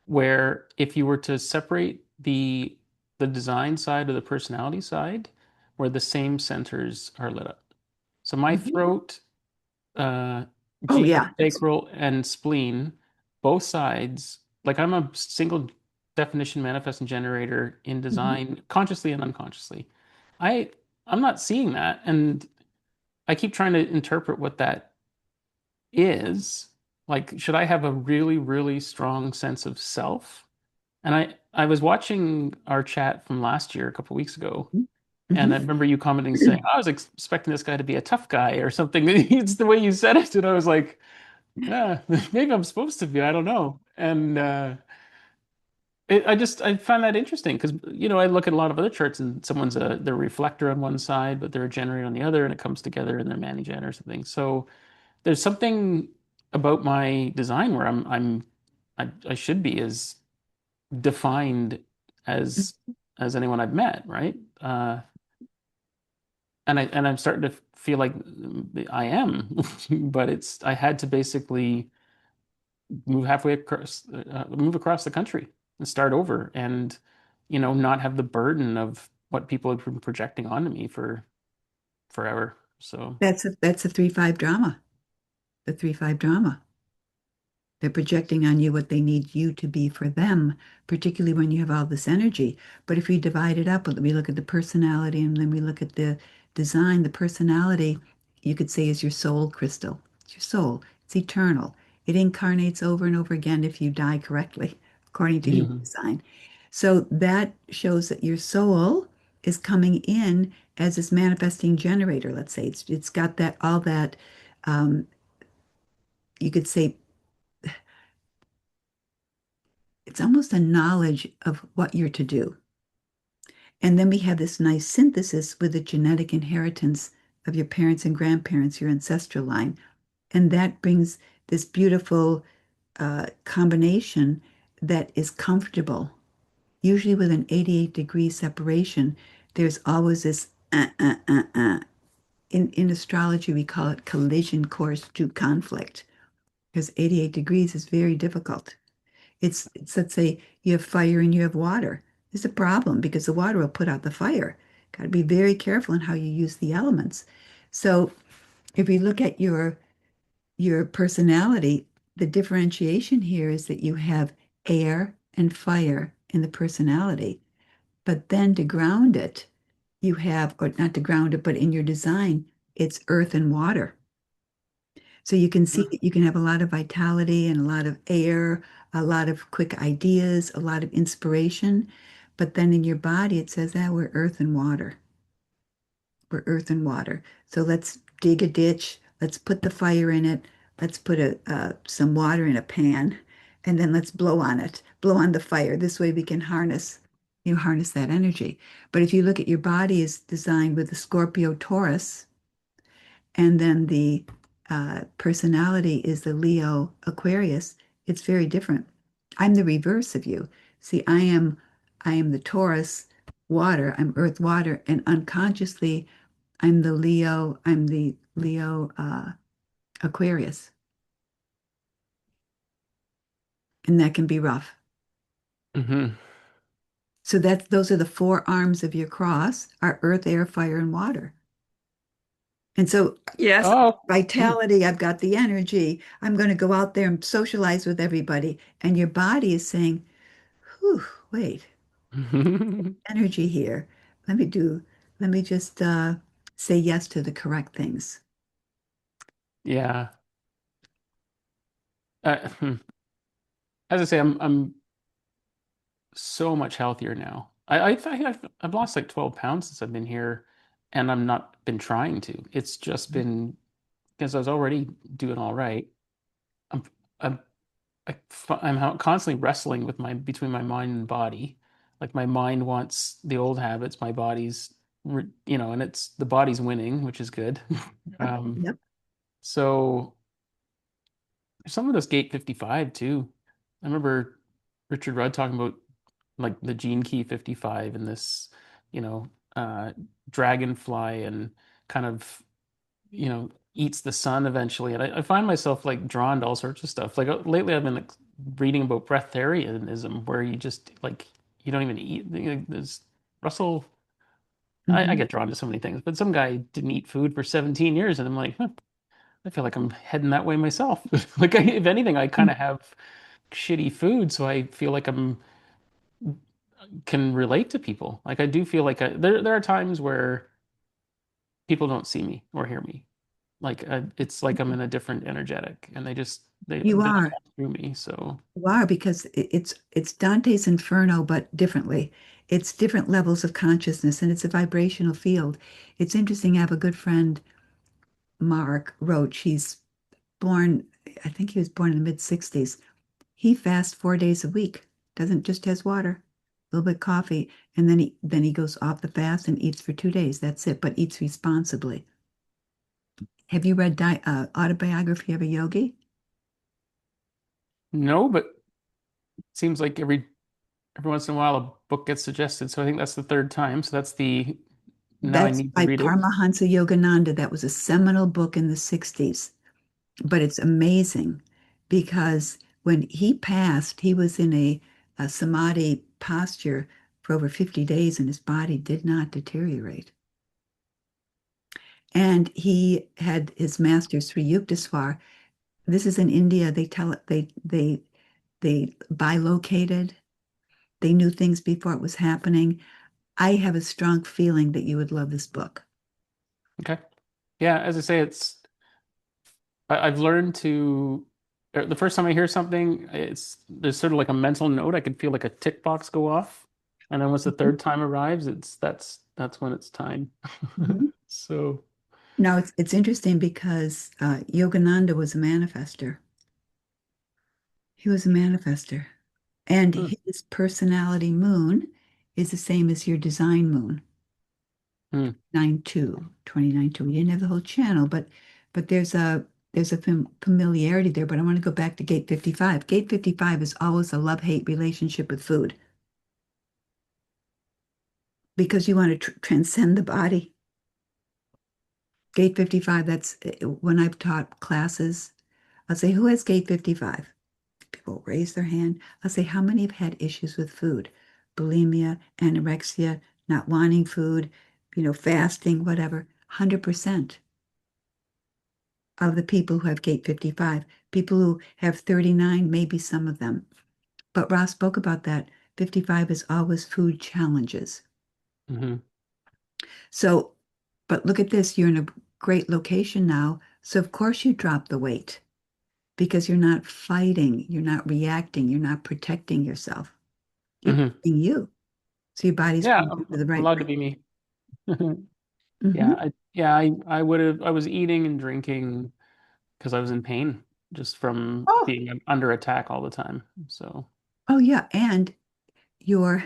where if you were to separate the design side or the personality side, where the same centers are lit up. So my Mhm. throat, Oh, G, yeah. sacral, and spleen, both sides, like I'm a single definition manifesting generator in Mhm. design, consciously and unconsciously. I I'm not seeing that, and I keep trying to interpret what that is. Like, should I have a really, really strong sense of self? And I was watching our chat from last year, a couple weeks ago, and I Mhm. remember you commenting saying, "I was expecting this guy to be a tough guy or something." It's the way you said it, and I was like, "Yeah, maybe I'm supposed to be. I don't know." And I find that interesting because I look at a lot of other charts and someone's they're a reflector on one side, but they're a generator on the other, and it comes together and they're mani-gen or something. So there's something about my design where I should be as defined as anyone I've met, right? And I'm starting to feel like I am, but I had to basically move across the country and start over, and not have the burden of what people have been projecting onto me for forever. So, That's a 3-5 drama. The 3-5 drama. They're projecting on you what they need you to be for them, particularly when you have all this energy. But if we divide it up, we look at the personality and then we look at the design, the personality, you could say is your soul crystal. It's your soul. It's eternal. It incarnates over and over again if you die correctly, according to human mhm. design. So that shows that your soul is coming in as this manifesting generator, let's say. It's got that all that you could say it's almost a knowledge of what you're to do. And then we have this nice synthesis with the genetic inheritance of your parents and grandparents, your ancestral line. And that brings this beautiful combination that is comfortable. Usually with an 88-degree separation, there's always this In astrology, we call it collision course to conflict because 88 degrees is very difficult. It's let's say you have fire and you have water. There's a problem because the water will put out the fire. Got to be very careful in how you use the elements. So if we look at your personality, the differentiation here is that you have air and fire in the personality. But then to ground it, you have, or not to ground it, but in your design, it's earth and water. So you can see that you can have a lot of vitality and a lot of air, a lot of quick ideas, a lot of inspiration. But then in your body, it says that we're earth and water. We're earth and water. So let's dig a ditch. Let's put the fire in it. Let's put some water in a pan. and then let's blow on it, blow on the fire. This way we can harness that energy. But if you look at your body is designed with the Scorpio Taurus, and then the personality is the Leo Aquarius, it's very different. I'm the reverse of you. See, I am the Taurus water, I'm earth water, and unconsciously I'm the Leo Aquarius, and that can be rough. Hmm. So that those are the four arms of your cross are earth, air, fire, and water. And so, yes, Oh, hmm. vitality, I've got the energy. I'm going to go out there and socialize with everybody. And your body is saying, whew, wait, energy here. Let me do, let me just say yes to the correct things. Yeah. As I say, I'm so much healthier now. I've lost like 12 pounds since I've been here, and I'm not been trying to. It's just been because I was already doing all right. I'm I'm I'm constantly wrestling with my between my mind and body. Like my mind wants the old habits, my body's and it's the body's winning, which is good. Yep, Um, yep. so some of this Gate 55 too. I remember Richard Rudd talking about like the Gene Key 55 and this, you know, dragonfly and kind of, eats the sun eventually. And I find myself like drawn to all sorts of stuff. Like lately I've been like, reading about breatharianism where you just like you don't even eat. There's Russell. I Mhm. get drawn to so many things, but some guy didn't eat food for 17 years, and I'm like, huh, I feel like I'm heading that way myself. Like, if anything, I kind of have shitty food, so I feel like I'm can relate to people. Like, I do feel like there are times where people don't see me or hear me. Like, it's like I'm in a different energetic, and You then it are. comes through me. So, You are because it's Dante's Inferno, but differently. It's different levels of consciousness and it's a vibrational field. It's interesting. I have a good friend, Mark Roach. He's born, I think he was born in the mid 60s. He fasts 4 days a week, doesn't just has water, a little bit of coffee, and then he goes off the fast and eats for 2 days. That's it, but eats responsibly. Have you read Autobiography of a Yogi? no, but it seems like every once in a while a book gets suggested. So I think that's the third time. So that's the now I That's need to by read it. Paramahansa Yogananda. That was a seminal book in the 60s. But it's amazing because when he passed, he was in a samadhi posture for over 50 days and his body did not deteriorate. And he had his master Sri Yukteswar. This is in India. They tell it they bilocated. They knew things before it was happening. I have a strong feeling that you would love this book. Okay. Yeah, as I say, I've learned to the first time I hear something, it's there's sort of like a mental note. I can feel like a tick box go off. And then once the Mhm. third time arrives, that's when it's time. Mhm. So, Now it's interesting because Yogananda was a manifester. He was a manifester. And hmm, his personality moon is the same as your design moon, hmm, 29.2. We didn't have the whole channel, but there's a familiarity there. But I want to go back to gate 55. Gate 55 is always a love-hate relationship with food because you want to transcend the body. Gate 55, that's when I've taught classes, I'll say, who has gate 55? People raise their hand. I'll say, how many have had issues with food? Bulimia, anorexia, not wanting food, fasting, whatever. 100% of the people who have gate 55. People who have 39, maybe some of them. But Ross spoke about that. 55 is always food challenges. hmm, So, but look at this. You're in a great location now. So, of course, you drop the weight because you're not fighting, you're not reacting, you're not protecting yourself. You're hmm. being you. So your body's Yeah, going to the I'm right allowed to place. be me. Hmm. Yeah, I would have I was eating and drinking because I was in pain. just from Oh, being under attack all the time. So, oh yeah. And you're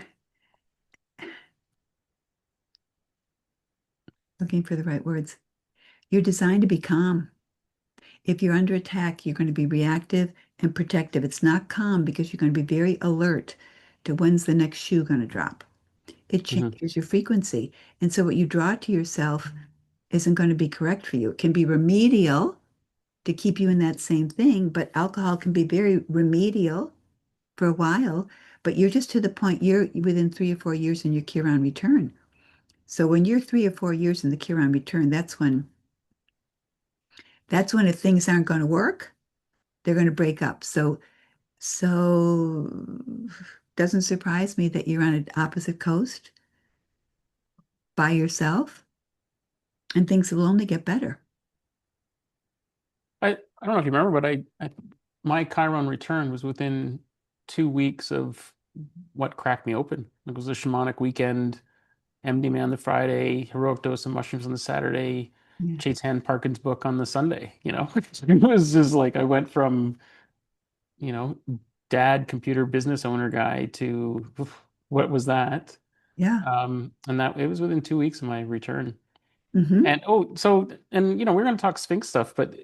looking for the right words. You're designed to be calm. If you're under attack, you're going to be reactive and protective. It's not calm because you're going to be very alert to when's the next shoe going to drop. It mhm. changes your frequency. And so what you draw to yourself isn't going to be correct for you. It can be remedial to keep you in that same thing, but alcohol can be very remedial for a while, but you're just to the point you're within 3 or 4 years in your Chiron return. So when you're 3 or 4 years in the Chiron return, that's when if things aren't going to work, they're going to break up. So doesn't surprise me that you're on an opposite coast by yourself and things will only get better. I don't know if you remember, but my Chiron return was within 2 weeks of what cracked me open. It was a shamanic weekend, MDMA on the Friday, heroic dose of mushrooms on the Saturday, Yeah. Chase Hand Parkin's book on the Sunday. It was just like I went from, you know, dad, computer business owner guy to oof, what was that? Yeah. And that it was within 2 weeks of my return. Hmm. And we're going to talk Sphinx stuff, but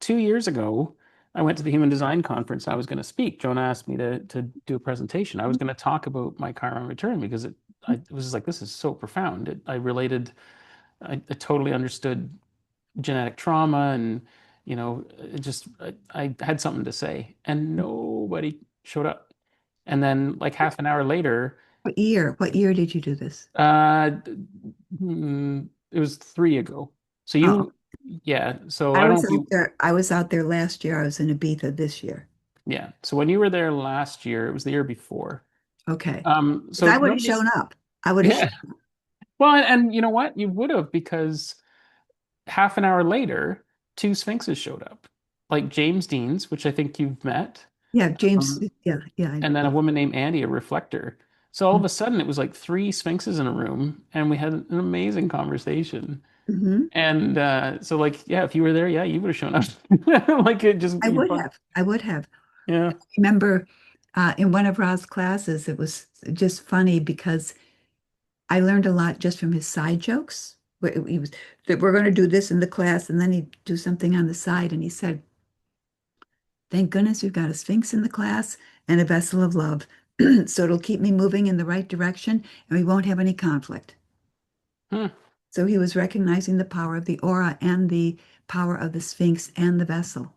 2 years ago, I went to the Human Design Conference. I was going to speak. Jonah asked me to do a presentation. I was going to talk about my Chiron return because it was just like, this is so profound. I related, I totally understood genetic trauma and, it just, I had something to say and nobody showed up. And then like half an hour later, What year? What year did you do this? uh, it was 3 ago. So Oh, yeah. So I don't know if you, I was out there last year. I was in Ibiza this year. yeah. So when you were there last year, it was the year before. Okay. Because So I would have nobody's, shown up. I would have yeah. Well, and you know what? You would have because half an hour later, two Sphinxes showed up, like James Dean's, which I think you've met, Yeah, James. um, Yeah, yeah. and then a woman named Andy, a reflector. So all of a sudden, it was like three Sphinxes in a room, and we had an amazing conversation. Mm-hmm. And so, like, yeah, if you were there, yeah, you would have shown up. Like it just, I would have. I would have. yeah. Remember, in one of Ra's classes, it was just funny because I learned a lot just from his side jokes. Where he was that we're going to do this in the class, and then he'd do something on the side, and he said, "Thank goodness we've got a Sphinx in the class and a vessel of love, so it'll keep me moving in the right direction, and we won't have any conflict." Hmm. So he was recognizing the power of the aura and the power of the Sphinx and the vessel.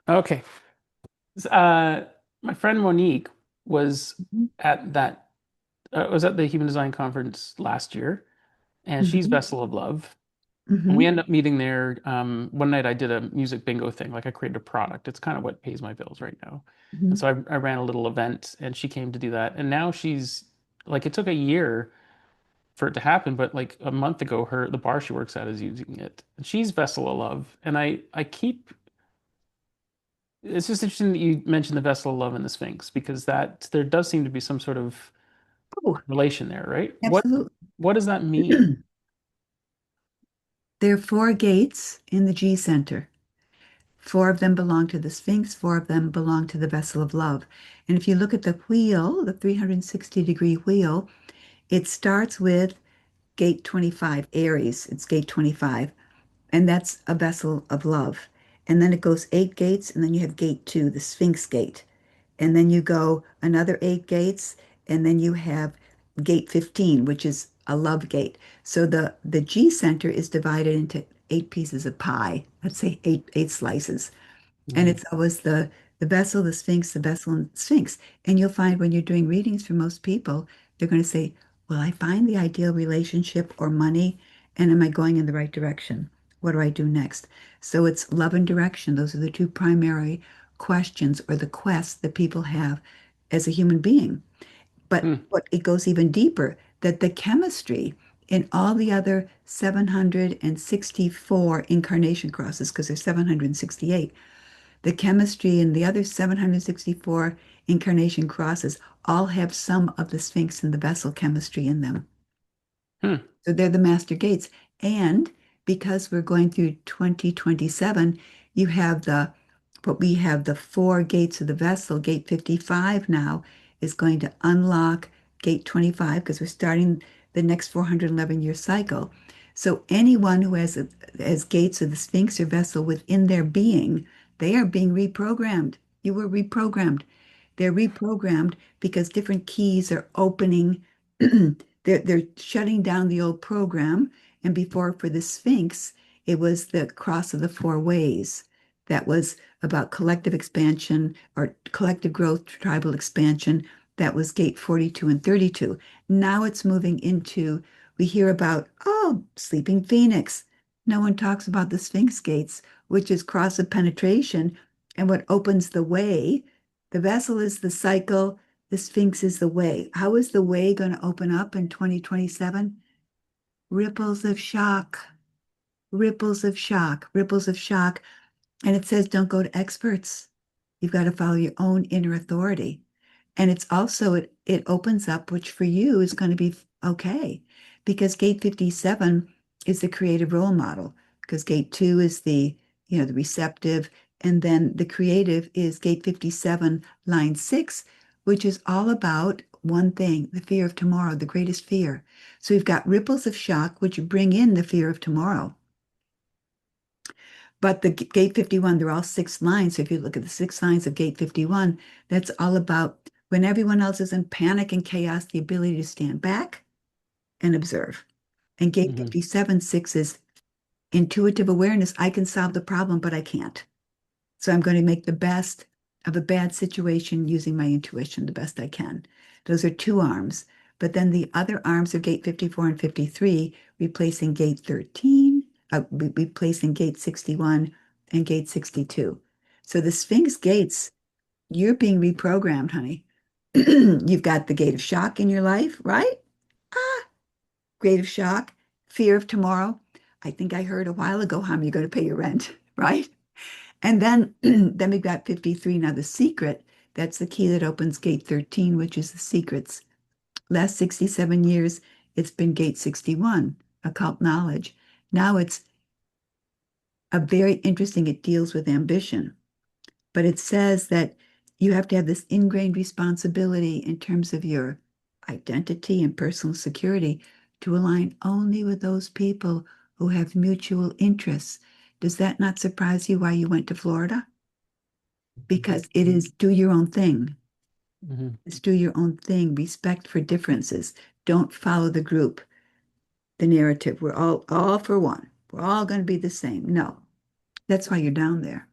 Okay. Uh, my friend Monique was Mhm. at that was at the Human Design Conference last year, and she's Hmm. Vessel of Love. And we Hmm. ended up meeting there. One night I did a music bingo thing, like I created a product. It's kind of what pays my bills right now. And Hmm. so I ran a little event, and she came to do that. And now she's like, it took a year for it to happen, but like a month ago, the bar she works at is using it. And she's Vessel of Love, and I keep. It's just interesting that you mentioned the Vessel of Love and the Sphinx because that there does seem to be some sort of Oh, relation there, right? absolutely. What does that mean? There are four gates in the G center. Four of them belong to the Sphinx, four of them belong to the vessel of love. And if you look at the wheel, the 360-degree wheel, it starts with gate 25, Aries. It's gate 25, and that's a vessel of love. And then it goes 8 gates, and then you have gate 2, the Sphinx gate. And then you go another 8 gates, and then you have gate 15, which is a love gate. So the G center is divided into 8 pieces of pie. Let's say eight slices. And Mhm. it's always the vessel, the Sphinx, the vessel, and Sphinx. And you'll find when you're doing readings for most people, they're going to say, "Well, I find the ideal relationship or money, and am I going in the right direction? What do I do next?" So it's love and direction. Those are the two primary questions or the quests that people have as a human being. But Hmm. what it goes even deeper, that the chemistry in all the other 764 incarnation crosses, because there's 768, the chemistry in the other 764 incarnation crosses all have some of the Sphinx and the vessel chemistry in them. Hmm. So they're the master gates. And because we're going through 2027, you have the But we have the four gates of the vessel. Gate 55 now is going to unlock gate 25 because we're starting the next 411-year cycle. So anyone who has gates of the Sphinx or vessel within their being, they are being reprogrammed. You were reprogrammed. They're reprogrammed because different keys are opening. They're shutting down the old program. And before, for the Sphinx, it was the cross of the four ways. That was about collective expansion or collective growth, tribal expansion. That was gate 42 and 32. Now it's moving into, we hear about, oh, sleeping phoenix. No one talks about the Sphinx gates, which is cross of penetration and what opens the way. The vessel is the cycle, the Sphinx is the way. How is the way going to open up in 2027? Ripples of shock, ripples of shock, ripples of shock. And it says, don't go to experts. You've got to follow your own inner authority. And it's also, it opens up, which for you is going to be okay, because gate 57 is the creative role model, because gate 2 is the receptive, and then the creative is gate 57, line 6, which is all about one thing, the fear of tomorrow, the greatest fear. So we've got ripples of shock, which bring in the fear of tomorrow. But the gate 51, they're all six lines. So if you look at the six lines of gate 51, that's all about when everyone else is in panic and chaos, the ability to stand back and observe. And gate Hmm. 57, 6 is intuitive awareness. I can solve the problem, but I can't. So I'm going to make the best of a bad situation using my intuition the best I can. Those are two arms. But then the other arms are gate 54 and 53, replacing gate 13, replacing gate 61 and gate 62. So the Sphinx gates, you're being reprogrammed, honey. You've got the gate of shock in your life, right? Ah, gate of shock, fear of tomorrow. I think I heard a while ago how you're going to pay your rent, right? And then then we've got 53. Now the secret, that's the key that opens gate 13, which is the secrets. Last 67 years, it's been gate 61, occult knowledge. Now it's a very interesting, it deals with ambition, but it says that you have to have this ingrained responsibility in terms of your identity and personal security to align only with those people who have mutual interests. Does that not surprise you why you went to Florida? Because it is do your own thing. Hmm. It's do your own thing. Respect for differences. Don't follow the group, the narrative. We're all for one. We're all going to be the same. No, that's why you're down there.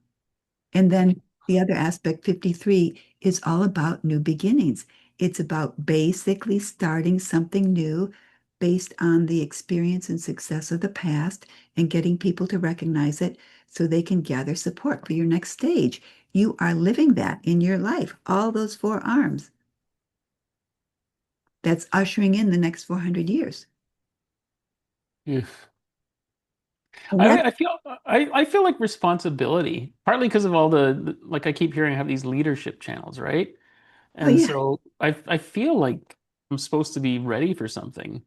And then the other aspect, 53, is all about new beginnings. It's about basically starting something new based on the experience and success of the past and getting people to recognize it so they can gather support for your next stage. You are living that in your life, all those four arms. That's ushering in the next 400 years. Yeah. And I that, mean, I feel like responsibility, partly because of all like I keep hearing I have these leadership channels, right? oh And yeah, so I feel like I'm supposed to be ready for something.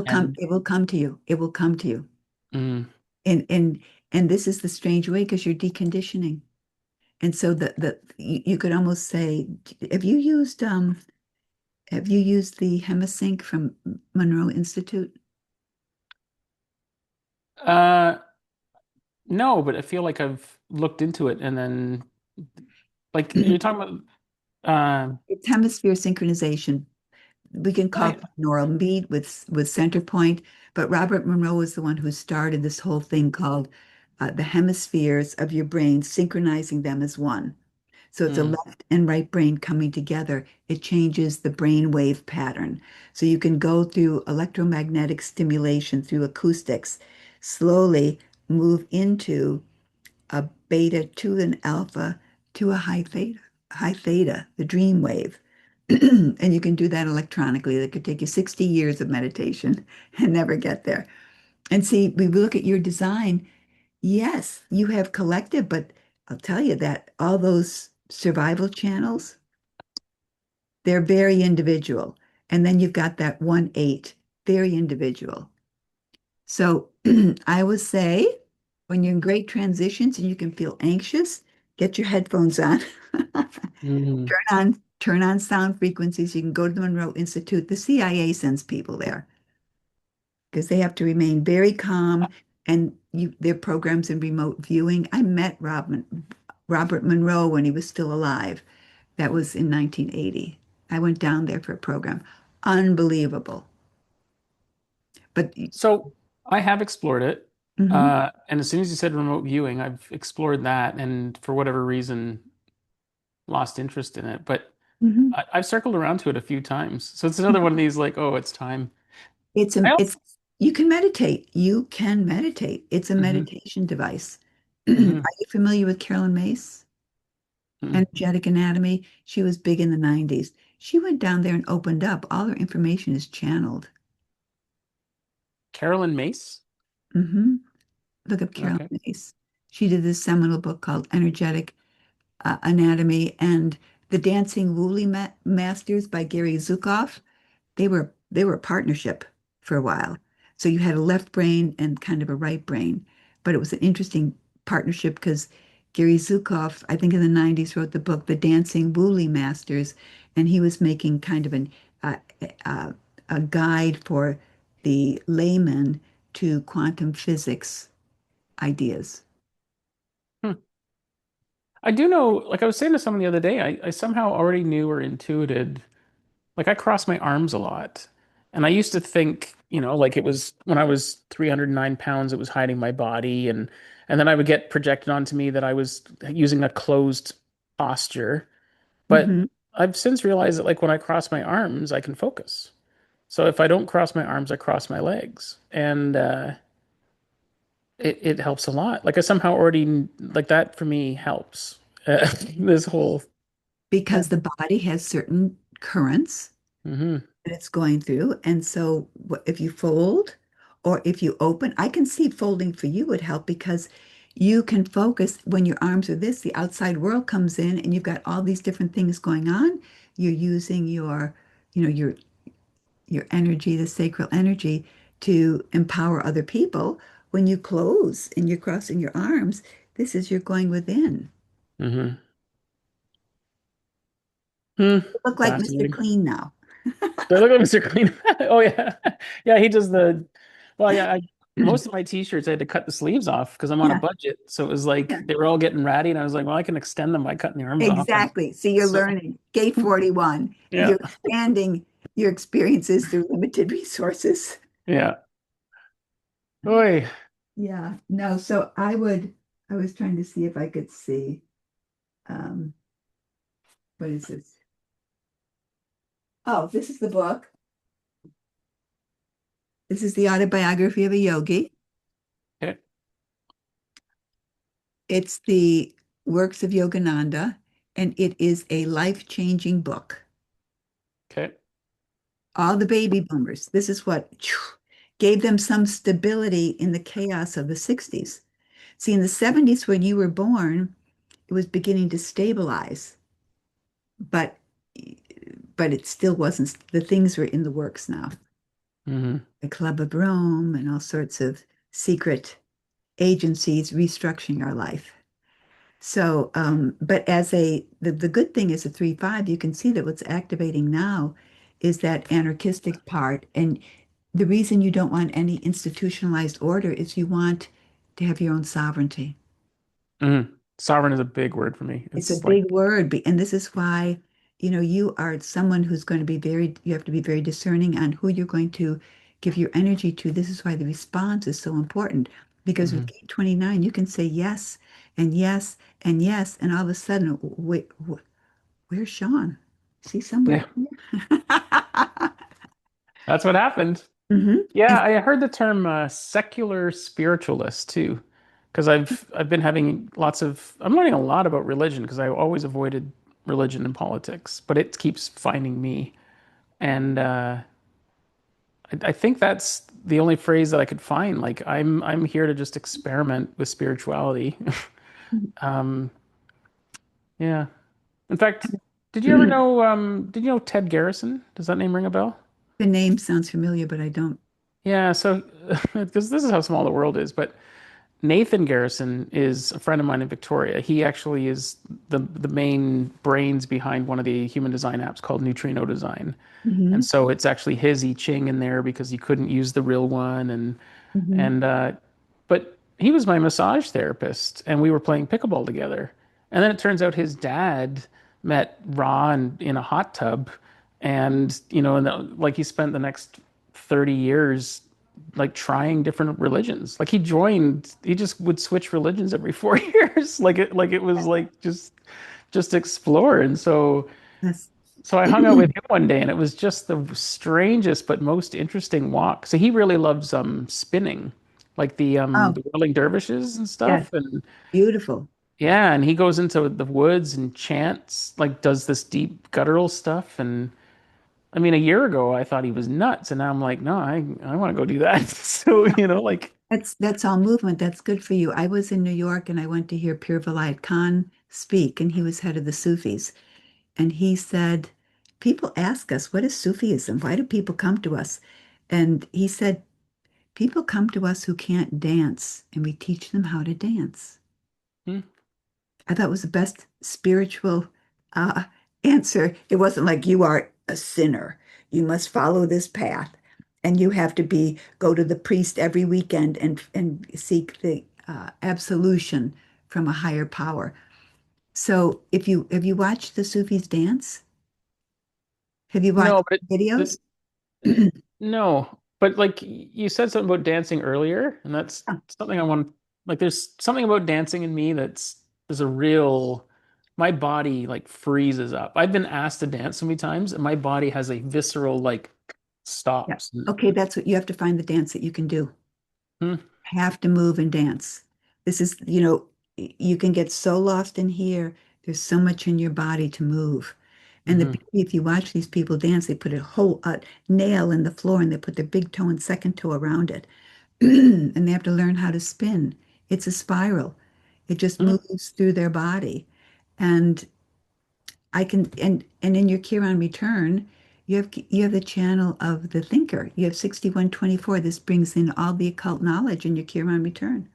And it will come to you. It will come to you. mm, And this is the strange way because you're deconditioning. And so you could almost say, have you used the Hemisync from Monroe Institute? uh no, but I feel like I've looked into it and then like you're talking about It's hemisphere synchronization. We can call it I binaural beat with center point, but Robert Monroe was the one who started this whole thing called the hemispheres of your brain, synchronizing them as one. So it's a mm, left and right brain coming together. It changes the brain wave pattern. So you can go through electromagnetic stimulation through acoustics, slowly move into a beta to an alpha to a high theta, the dream wave. And you can do that electronically. It could take you 60 years of meditation and never get there. And see, we look at your design. Yes, you have collective, but I'll tell you that all those survival channels, they're very individual. And then you've got that 1/8, very individual. So I would say when you're in great transitions and you can feel anxious, Get your headphones on. Mhm. Turn on sound frequencies. You can go to the Monroe Institute. The CIA sends people there because they have to remain very calm and their programs in remote viewing. I met Robert Monroe when he was still alive. That was in 1980. I went down there for a program. Unbelievable. But So I have explored it. mhm, And as soon as you said remote viewing, I've explored that and for whatever reason lost interest in it. But mhm. I've circled around to it a few times. So it's another one of these like, oh, it's time. I also, It's you can meditate. You can meditate. It's a hmm meditation device. Are hmm you familiar with Carolyn Mace? hmm Energetic Anatomy. She was big in the 90s. She went down there and opened up. All her information is channeled. Carolyn Mace. Hmm. Look up Carolyn Okay. Mace. She did this seminal book called Energetic Anatomy and The Dancing Woolly Masters by Gary Zukav. They were a partnership for a while. So you had a left brain and kind of a right brain, but it was an interesting partnership because Gary Zukov, I think in the 90s, wrote the book The Dancing Woolly Masters, and he was making kind of uh, uh, a guide for the layman to quantum physics ideas. Hmm. I do know, like I was saying to someone the other day, I somehow already knew or intuited, like I cross my arms a lot. And I used to think, like it was when I was 309 pounds, it was hiding my body. And then I would get projected onto me that I was using a closed posture. But Hmm. I've since realized that like when I cross my arms, I can focus. So if I don't cross my arms, I cross my legs. And it helps a lot. Like I somehow already like that for me helps. This whole yeah. Because the body has certain currents hmm that it's going through. And so if you fold or if you open, I can see folding for you would help because you can focus when your arms are this, the outside world comes in and you've got all these different things going on. You're using you know, your energy, the sacral energy to empower other people. When you close and you're crossing your arms, this is you're going within. hmm Hmm. You look like Mr. Fascinating. Clean now. Do I look like Mr. Clean? Oh yeah. Yeah, he does well, yeah, most of my t-shirts I had to cut the sleeves off because I'm on a Yeah. budget. So it was like they were all getting ratty and I was like, well, I can extend them by cutting the arms off. And Exactly. See, you're so learning. Gate 41. yeah. You're expanding your experiences through limited resources. Yeah. Oy. Yeah. No, so I was trying to see if I could see, um, what is this? Oh, this is the book. This is the autobiography of a yogi. Okay. It's the works of Yogananda, and it is a life-changing book. Okay. All the baby boomers, this is what gave them some stability in the chaos of the 60s. See, in the 70s, when you were born, it was beginning to stabilize, but it still wasn't. The things were in the works now. hmm The Club of Rome and all sorts of secret agencies restructuring our life. So, but the good thing is a 3-5, you can see that what's activating now is that anarchistic part. And the reason you don't want any institutionalized order is you want to have your own sovereignty. hmm Sovereign is a big word for me. It's a It's like, big word, and this is why, you are someone who's going to be you have to be very discerning on who you're going to give your energy to. This is why the response is so important because with mhm. gate 29, you can say yes and yes and yes, and all of a sudden, wait, where's Sean? Is he somewhere Yeah, here? that's what happened. Hmm. Yeah, I heard the term secular spiritualist too, because I've been having I'm learning a lot about religion because I always avoided religion and politics, but it keeps finding me. And I think that's the only phrase that I could find. Like I'm here to just experiment with spirituality. Um, yeah. In fact, The did you know Ted Garrison? Does that name ring a bell? name sounds familiar, but I don't. Yeah, so because this is how small the world is, but Nathan Garrison is a friend of mine in Victoria. He actually is the main brains behind one of the human design apps called Neutrino Design. And Hmm. so it's actually his I Ching in there because he couldn't use the real one. Hmm. And but he was my massage therapist and we were playing pickleball together. And then it turns out his dad met Ra in a hot tub and like he spent the next 30 years like trying different religions. Like he just would switch religions every 4 years. Like it was like just explore. And That's so I hung out with him one day and it was just the strangest but most interesting walk. So he really loves spinning, like oh the whirling dervishes and yes, stuff. And beautiful. yeah, and he goes into the woods and chants, like does this deep guttural stuff. And I mean, a year ago I thought he was nuts, and now I'm like, no, I want to go do that. So, like, That's all movement. That's good for you. I was in New York and I went to hear Pir Vilayat Khan speak, and he was head of the Sufis. And he said, people ask us, what is Sufism? Why do people come to us? And he said, people come to us who can't dance, and we teach them how to dance. hmm, I thought it was the best spiritual uh, answer. It wasn't like you are a sinner. You must follow this path, and you have to be go to the priest every weekend and seek the absolution from a higher power. So, if you have you watched the Sufis dance? Have you watched no, but videos? no, but like you said something about dancing earlier, and that's something I want. Like, there's something about dancing in me there's a real, my body like freezes up. I've been asked to dance so many times, and my body has a visceral like Yeah. stops. Okay, that's what you have to find the dance that you can do. Hmm, Have to move and dance. This is, you can get so lost in here. There's so much in your body to move. And the hmm. beauty, if you watch these people dance, they put a whole nail in the floor and they put their big toe and second toe around it. And they have to learn how to spin. It's a spiral. It just Hmm. moves through their body. And and in your Chiron return, you have the channel of the thinker. You have 6124. This brings in all the occult knowledge in your Chiron return.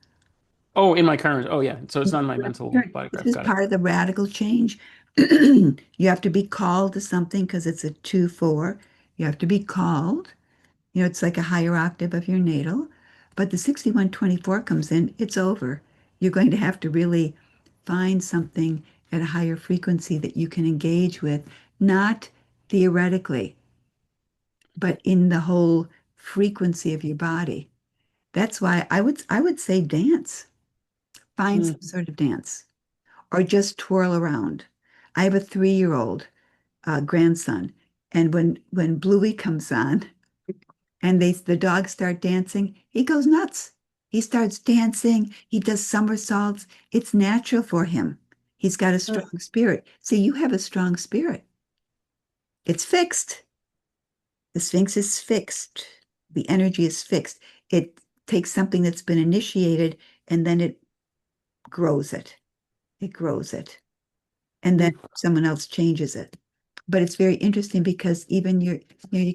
Oh, in my current. Oh, yeah. So it's not in my mental body This graph. is Got it. part of the radical change. You have to be called to something because it's a 2-4. You have to be called. It's like a higher octave of your natal. But the 6124 comes in, it's over. You're going to have to really find something at a higher frequency that you can engage with, not theoretically, but in the whole frequency of your body. That's why I would say dance. Find Hmm. some sort of dance or just twirl around. I have a 3-year-old grandson, and when Bluey comes on, and the dogs start dancing, he goes nuts. He starts dancing, he does somersaults. It's natural for him. He's got a Hmm. strong spirit. See, you have a strong spirit. It's fixed. The Sphinx is fixed. The energy is fixed. It takes something that's been initiated and then it grows it. It grows it. And then Hmm. someone else changes it. But it's very interesting because even your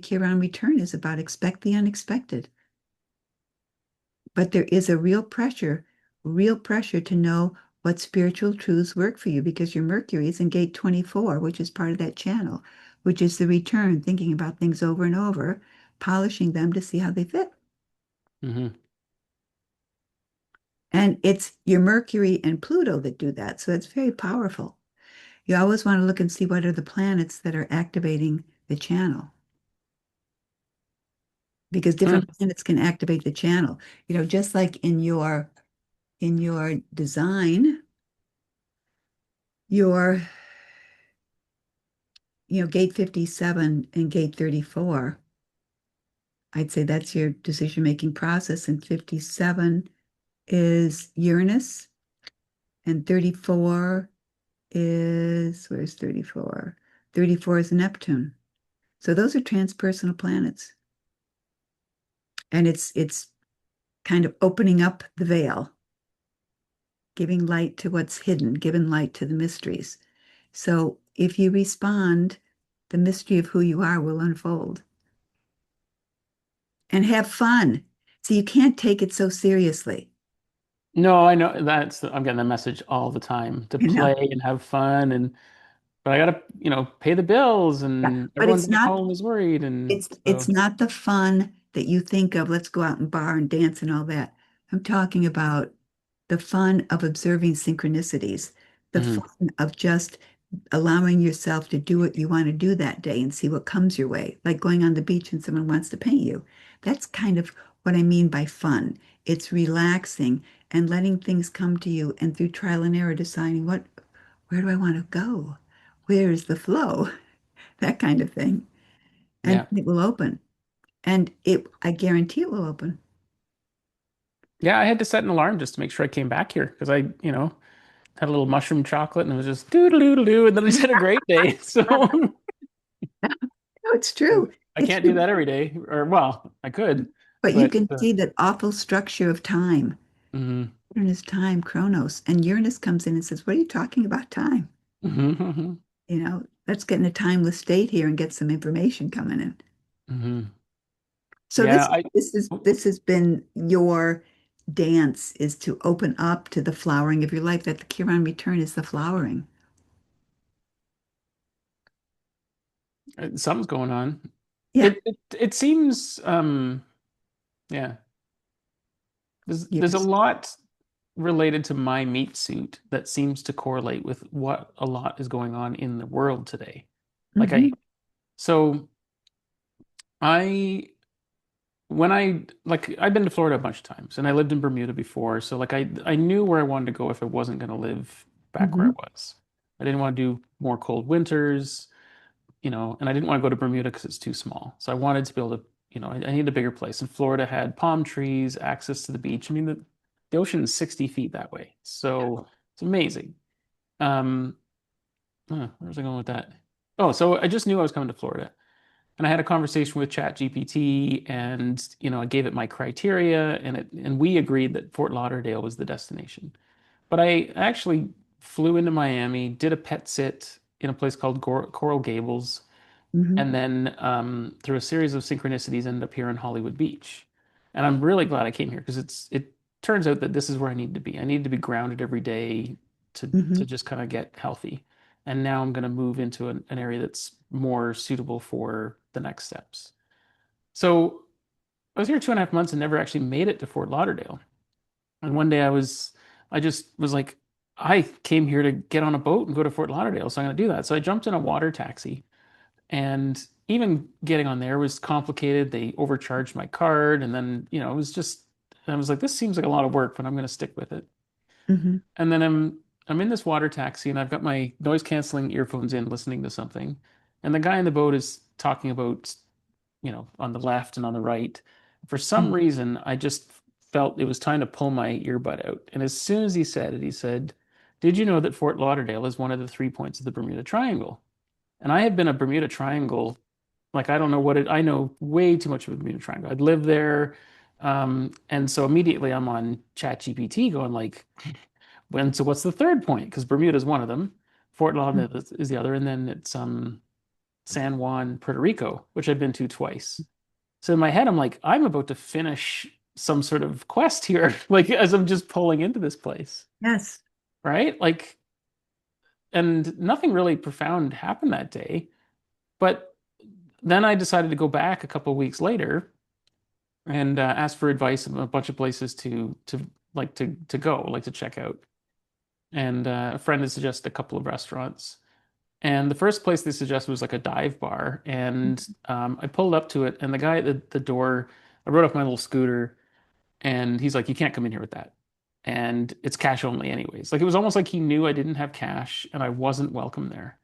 Chiron return is about expect the unexpected. But there is a real pressure to know what spiritual truths work for you because your Mercury is in gate 24, which is part of that channel, which is the return, thinking about things over and over, polishing them to see how they fit. Hmm. And it's your Mercury and Pluto that do that. So it's very powerful. You always want to look and see what are the planets that are activating the channel because Hmm. different planets can activate the channel. Just like in your design, your gate 57 and gate 34, I'd say that's your decision-making process. And 57 is Uranus, and 34 where's 34? 34 is Neptune. So those are transpersonal planets. And it's kind of opening up the veil, giving light to what's hidden, giving light to the mysteries. So if you respond, the mystery of who you are will unfold. And have fun. So you can't take it so seriously. No, I know I'm getting that message all the time to You play know? and have fun and but I gotta, pay the bills Yeah. and But everyone back home is worried it's not the fun that you think of, let's go out and bar and dance and all that. I'm talking about the fun of observing synchronicities, the Mhm. fun of just allowing yourself to do what you want to do that day and see what comes your way, like going on the beach and someone wants to paint you. That's kind of what I mean by fun. It's relaxing and letting things come to you and through trial and error deciding where do I want to go? Where is the flow? That kind of thing. And Yeah. it will open. And I guarantee it will open. Yeah, I had to set an alarm just to make sure I came back here because I had a little mushroom chocolate and it was just doodle doodle doo and then I just had a great day. So No, it's true. I It's can't do true. that every day, or well, I could, But you but can see that awful structure of time. mhm, Saturn is time, Chronos, and Uranus comes in and says, "What are you talking about time? mhm, Let's get in a timeless state here and get some information coming in." mhm. So Yeah, this has been your dance is to open up to the flowering of your life. That the Chiron return is the flowering. something's going on. Yeah. It seems yeah. There's a Yes. lot related to my meat suit that seems to correlate with what a lot is going on in the world today. Like Hmm. so I when I like I've been to Florida a bunch of times and I lived in Bermuda before, so like I knew where I wanted to go if I wasn't going to live back where I Hmm. was. I didn't want to do more cold winters, and I didn't want to go to Bermuda because it's too small. So I wanted to be able to, I needed a bigger place. And Florida had palm trees, access to the beach. I mean, the ocean is 60 feet that way. So it's amazing. Um, where was I going with that? Oh, so I just knew I was coming to Florida. And I had a conversation with ChatGPT and, I gave it my criteria and we agreed that Fort Lauderdale was the destination. But I actually flew into Miami, did a pet sit in a place called Coral Gables, Hmm. and then through a series of synchronicities ended up here in Hollywood Beach. And I'm really glad I came here because it turns out that this is where I need to be. I need to be grounded every day to Hmm. just kind of get healthy. And now I'm going to move into an area that's more suitable for the next steps. So I was here 2.5 months and never actually made it to Fort Lauderdale. And one day I just was like, I came here to get on a boat and go to Fort Lauderdale, so I'm going to do that. So I jumped in a water taxi and even getting on there was complicated. They overcharged my card, and then, it was just, I was like, this seems like a lot of work, but I'm going to stick with it. Hmm. And then I'm in this water taxi, and I've got my noise canceling earphones in, listening to something. And the guy in the boat is talking about, on the left and on the right. For some reason, I just felt it was time to pull my earbud out. And as soon as he said it, he said, "Did you know that Fort Lauderdale is one of the 3 points of the Bermuda Triangle?" And I have been a Bermuda Triangle, like I don't know what it, I know way too much of the Bermuda Triangle. I'd lived there. And so immediately I'm on ChatGPT going like, so what's the third point? Because Bermuda is one of them. Fort Lauderdale is the other. And then it's San Juan, Puerto Rico, which I've been to twice. So in my head, I'm like, I'm about to finish some sort of quest here, like as I'm just pulling into this place, Yes. right? Like, and nothing really profound happened that day. But then I decided to go back a couple of weeks later and ask for advice on a bunch of places to go, like to check out. And a friend had suggested a couple of restaurants. And the first place they suggested was like a dive bar. And I pulled up to it, and the guy at the door, I rode off my little scooter, and he's like, "You can't come in here with that." And it's cash only, anyways. Like it was almost like he knew I didn't have cash and I wasn't welcome there.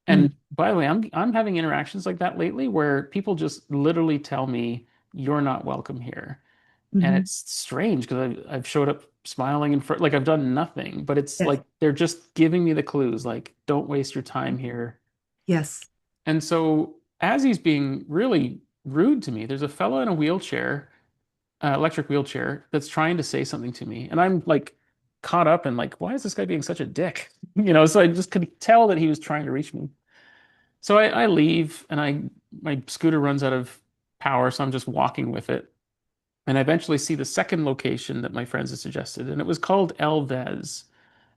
And by the way, I'm having interactions like that lately where people just literally tell me you're not welcome here. And Mm-hmm. it's strange because I've showed up smiling in front, like I've done nothing, but it's Yes. like they're just giving me the clues, like don't waste your time here. Yes. And so as he's being really rude to me, there's a fellow in a wheelchair, electric wheelchair, that's trying to say something to me, and I'm like caught up in like, why is this guy being such a dick? So I just could tell that he was trying to reach me. So I leave and my scooter runs out of power, so I'm just walking with it. And I eventually see the second location that my friends had suggested, and it was called Elvez.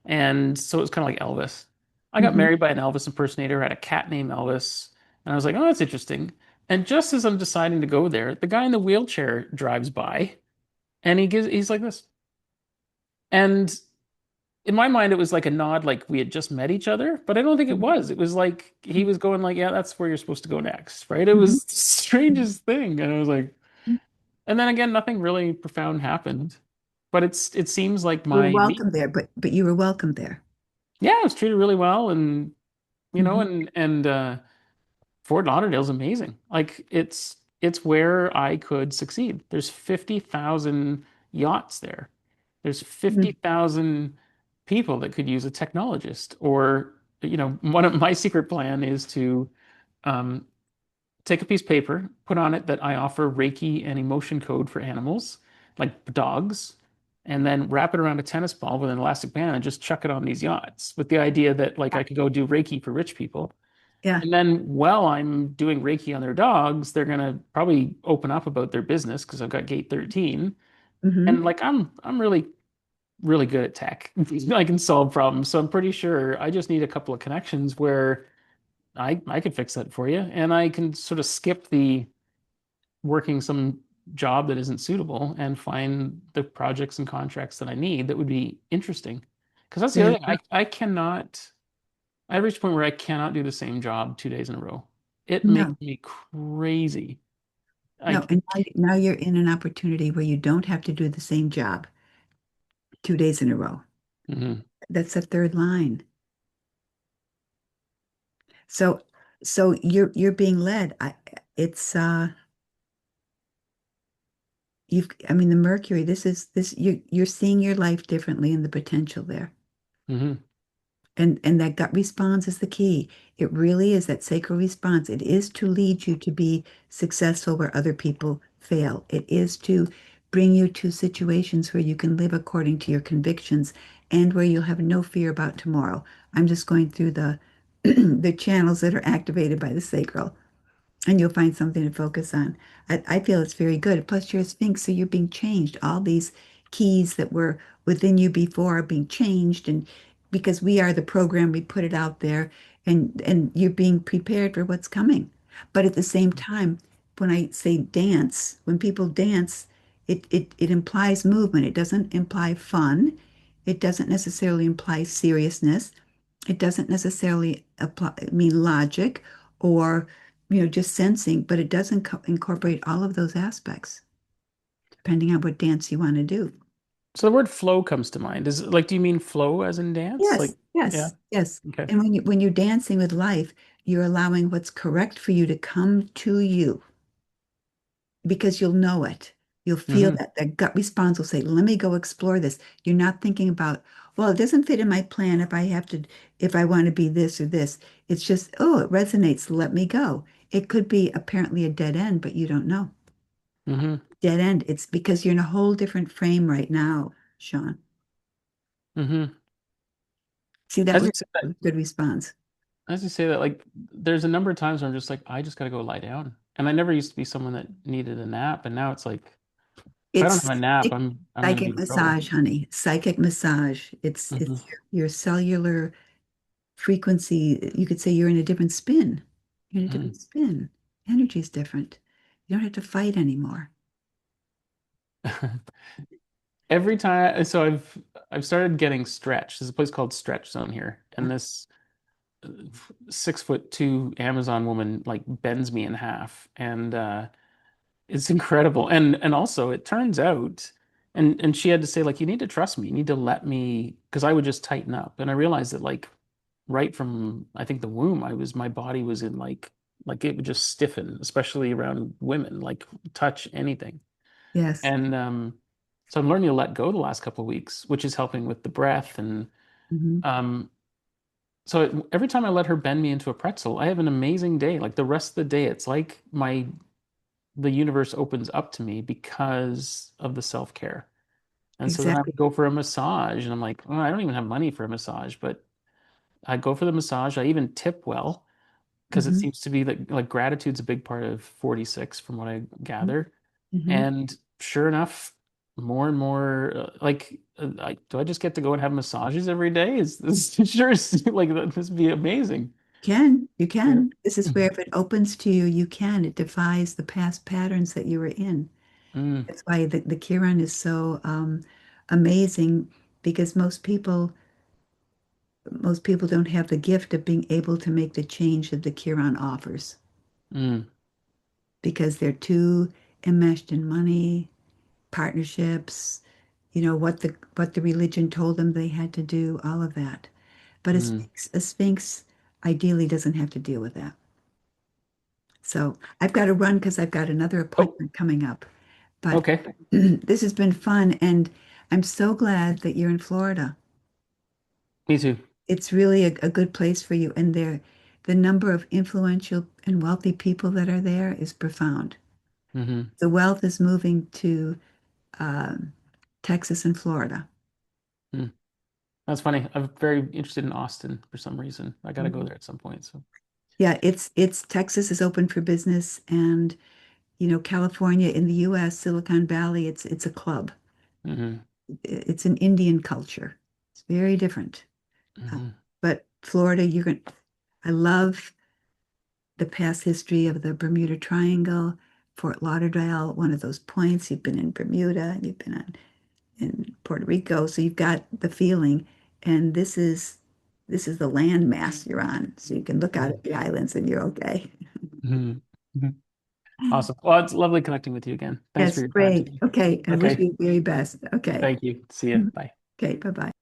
And so it was kind of like Elvis. I got Hmm. married by an Elvis impersonator, had a cat named Elvis, and I was like, oh, that's interesting. And just as I'm deciding to go there, the guy in the wheelchair drives by and he's like this. And in my mind, it was like a nod, like we had just met each other, but I don't think it was. It was like he was going like, yeah, that's where you're supposed to go next, right? It Hmm. was the strangest thing. And I was like, and then again, nothing really profound happened. But it seems like You were my meet, welcome there, but you were welcome there. yeah, I was treated really well, and Hmm. Fort Lauderdale's amazing. Like it's where I could succeed. There's 50,000 yachts there. There's 50,000 people that could use a technologist. Or, one of my secret plan is to um, take a piece of paper, put on it that I offer Reiki and emotion code for animals, like dogs, and then wrap it around a tennis ball with an elastic band and just chuck it on these yachts with the idea that like I could go do Reiki for rich people. Yeah. And then while I'm doing Reiki on their dogs, they're gonna probably open up about their business because I've got gate 13. And Hmm. like I'm really, really good at tech. I can solve problems. So I'm pretty sure I just need a couple of connections where I could fix that for you. And I can sort of skip the working some job that isn't suitable and find the projects and contracts that I need that would be interesting. Because that's the There other you thing. go. I reached a point where I cannot do the same job 2 days in a row. It makes No, me crazy. no. And now you're in an opportunity where you don't have to do the same job 2 days in a row. Mhm, That's the third line. So, so you're being led. It's I mean, the Mercury, you're seeing your life differently and the potential there. mhm, And that gut response is the key. It really is that sacral response. It is to lead you to be successful where other people fail. It is to bring you to situations where you can live according to your convictions and where you'll have no fear about tomorrow. I'm just going through the the channels that are activated by the sacral, and you'll find something to focus on. I feel it's very good. Plus, you're a Sphinx, so you're being changed. All these keys that were within you before are being changed, and because we are the program, we put it out there, and you're being prepared for what's coming. But at the same time, when I say dance, when people dance, it implies movement. It doesn't imply fun. It doesn't necessarily imply seriousness. It doesn't necessarily mean logic or just sensing, but it does incorporate all of those aspects, depending on what dance you want to do. So the word flow comes to mind. Is it like, do you mean flow as in dance? Yes, Like, yeah. yes, yes. Okay. And when you're dancing with life, you're allowing what's correct for you to come to you because you'll know it. You'll feel Hmm. that gut response will say, "Let me go explore this." You're not thinking about, well, it doesn't fit in my plan if I want to be this or this. It's just, oh, it resonates. Let me go. It could be apparently a dead end, but you don't know. Hmm. Dead end. It's because you're in a whole different frame right now, Sean. Hmm. See, that As was you say that, a good response. as you say that, like, there's a number of times where I'm just like, I just got to go lie down. And I never used to be someone that needed a nap, and now it's like, if I don't have It's a nap, I'm gonna be psychic in trouble. massage, honey. Psychic massage. It's Hmm. your cellular frequency. You could say you're in a different spin. You're in a different spin. Energy's different. You don't have to fight anymore. Every time, so I've started getting stretch. There's a place called Stretch Zone here, and this 6'2" Amazon woman like bends me in half, and it's incredible. And also, it turns out, and she had to say like, you need to trust me. You need to let me, because I would just tighten up, and I realized that like right from I think the womb, my body was in like it would just stiffen, especially around women, like touch anything. Yes. And so I'm learning to let go the last couple of weeks, which is helping with the breath. And Hmm. um, every time I let her bend me into a pretzel, I have an amazing day. Like the rest of the day, it's like the universe opens up to me because of the self-care. And so then I Exactly. would go for a massage, and I'm like, oh, I don't even have money for a massage, but I go for the massage. I even tip well because it Hmm. seems to be that like gratitude's a big part of 46 from what I gather. Hmm. And sure enough, more and more do I just get to go and have massages every day? Is this sure like this would be amazing. You Yeah. can. This is where if it opens to you, you can. It defies the past patterns that you were in. Mm, That's why the Kiran is so amazing because most people don't have the gift of being able to make the change that the Kiran offers mm, because they're too enmeshed in money, partnerships, what the religion told them they had to do, all of that. But mm. A sphinx ideally doesn't have to deal with that. So I've got to run because I've got another Oh, appointment coming up. But okay. this has been fun, and I'm so glad that you're in Florida. Me too. It's really a good place for you, and the number of influential and wealthy people that are there is profound. Hmm. The wealth is moving to um, Texas and Florida. Mm. That's funny. I'm very interested in Austin for some reason. I got to go Mhm. there at some point. So, Yeah, it's Texas is open for business, and California in the U.S., Silicon Valley, it's a club. hmm, It's an Indian culture. It's very different. Uh, hmm, but Florida, I love the past history of the Bermuda Triangle, Fort Lauderdale, one of those points. You've been in Bermuda, you've been in Puerto Rico, so you've got the feeling. And this is the land mass you're on, so you can look out at the islands and you're okay. hmm, hmm. Awesome. Well, it's lovely connecting with you again. Thanks for Yes, your time great. today. Okay, I wish Okay. you the very best. Okay. Thank you. See you. Bye. Okay, bye-bye.